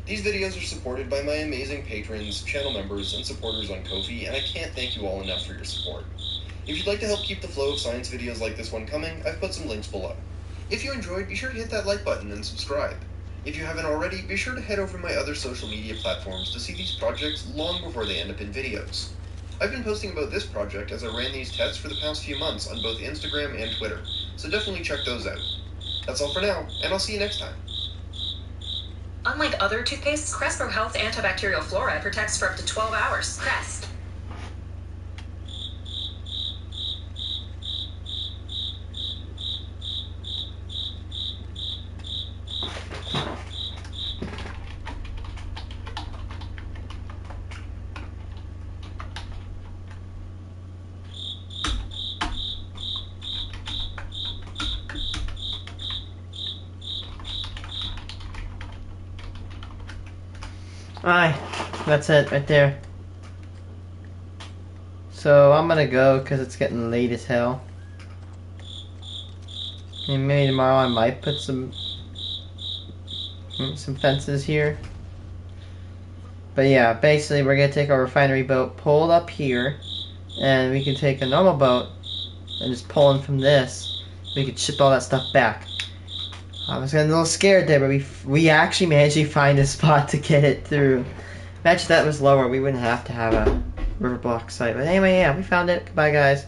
These videos are supported by my amazing patrons, channel members, and supporters on Ko-fi, and I can't thank you all enough for your support. If you'd like to help keep the flow of science videos like this one coming, I've put some links below. If you enjoyed, be sure to hit that like button and subscribe. If you haven't already, be sure to head over to my other social media platforms to see these projects long before they end up in videos. I've been posting about this project as I ran these tests for the past few months on both Instagram and Twitter, so definitely check those out. That's all for now, and I'll see you next time. Unlike other toothpastes, Crest Pro Health's antibacterial fluoride protects for up to 12 hours. Crest. Alright, that's it right there. So I'm gonna go because it's getting late as hell. And maybe tomorrow I might put some fences here. But yeah, basically we're gonna take our refinery boat, pull it up here, and we can take a normal boat and just pull in from this. We could ship all that stuff back. I was getting a little scared there, but we actually managed to find a spot to get it through. Imagine that was lower, we wouldn't have to have a river block site. But anyway, yeah, we found it. Goodbye, guys.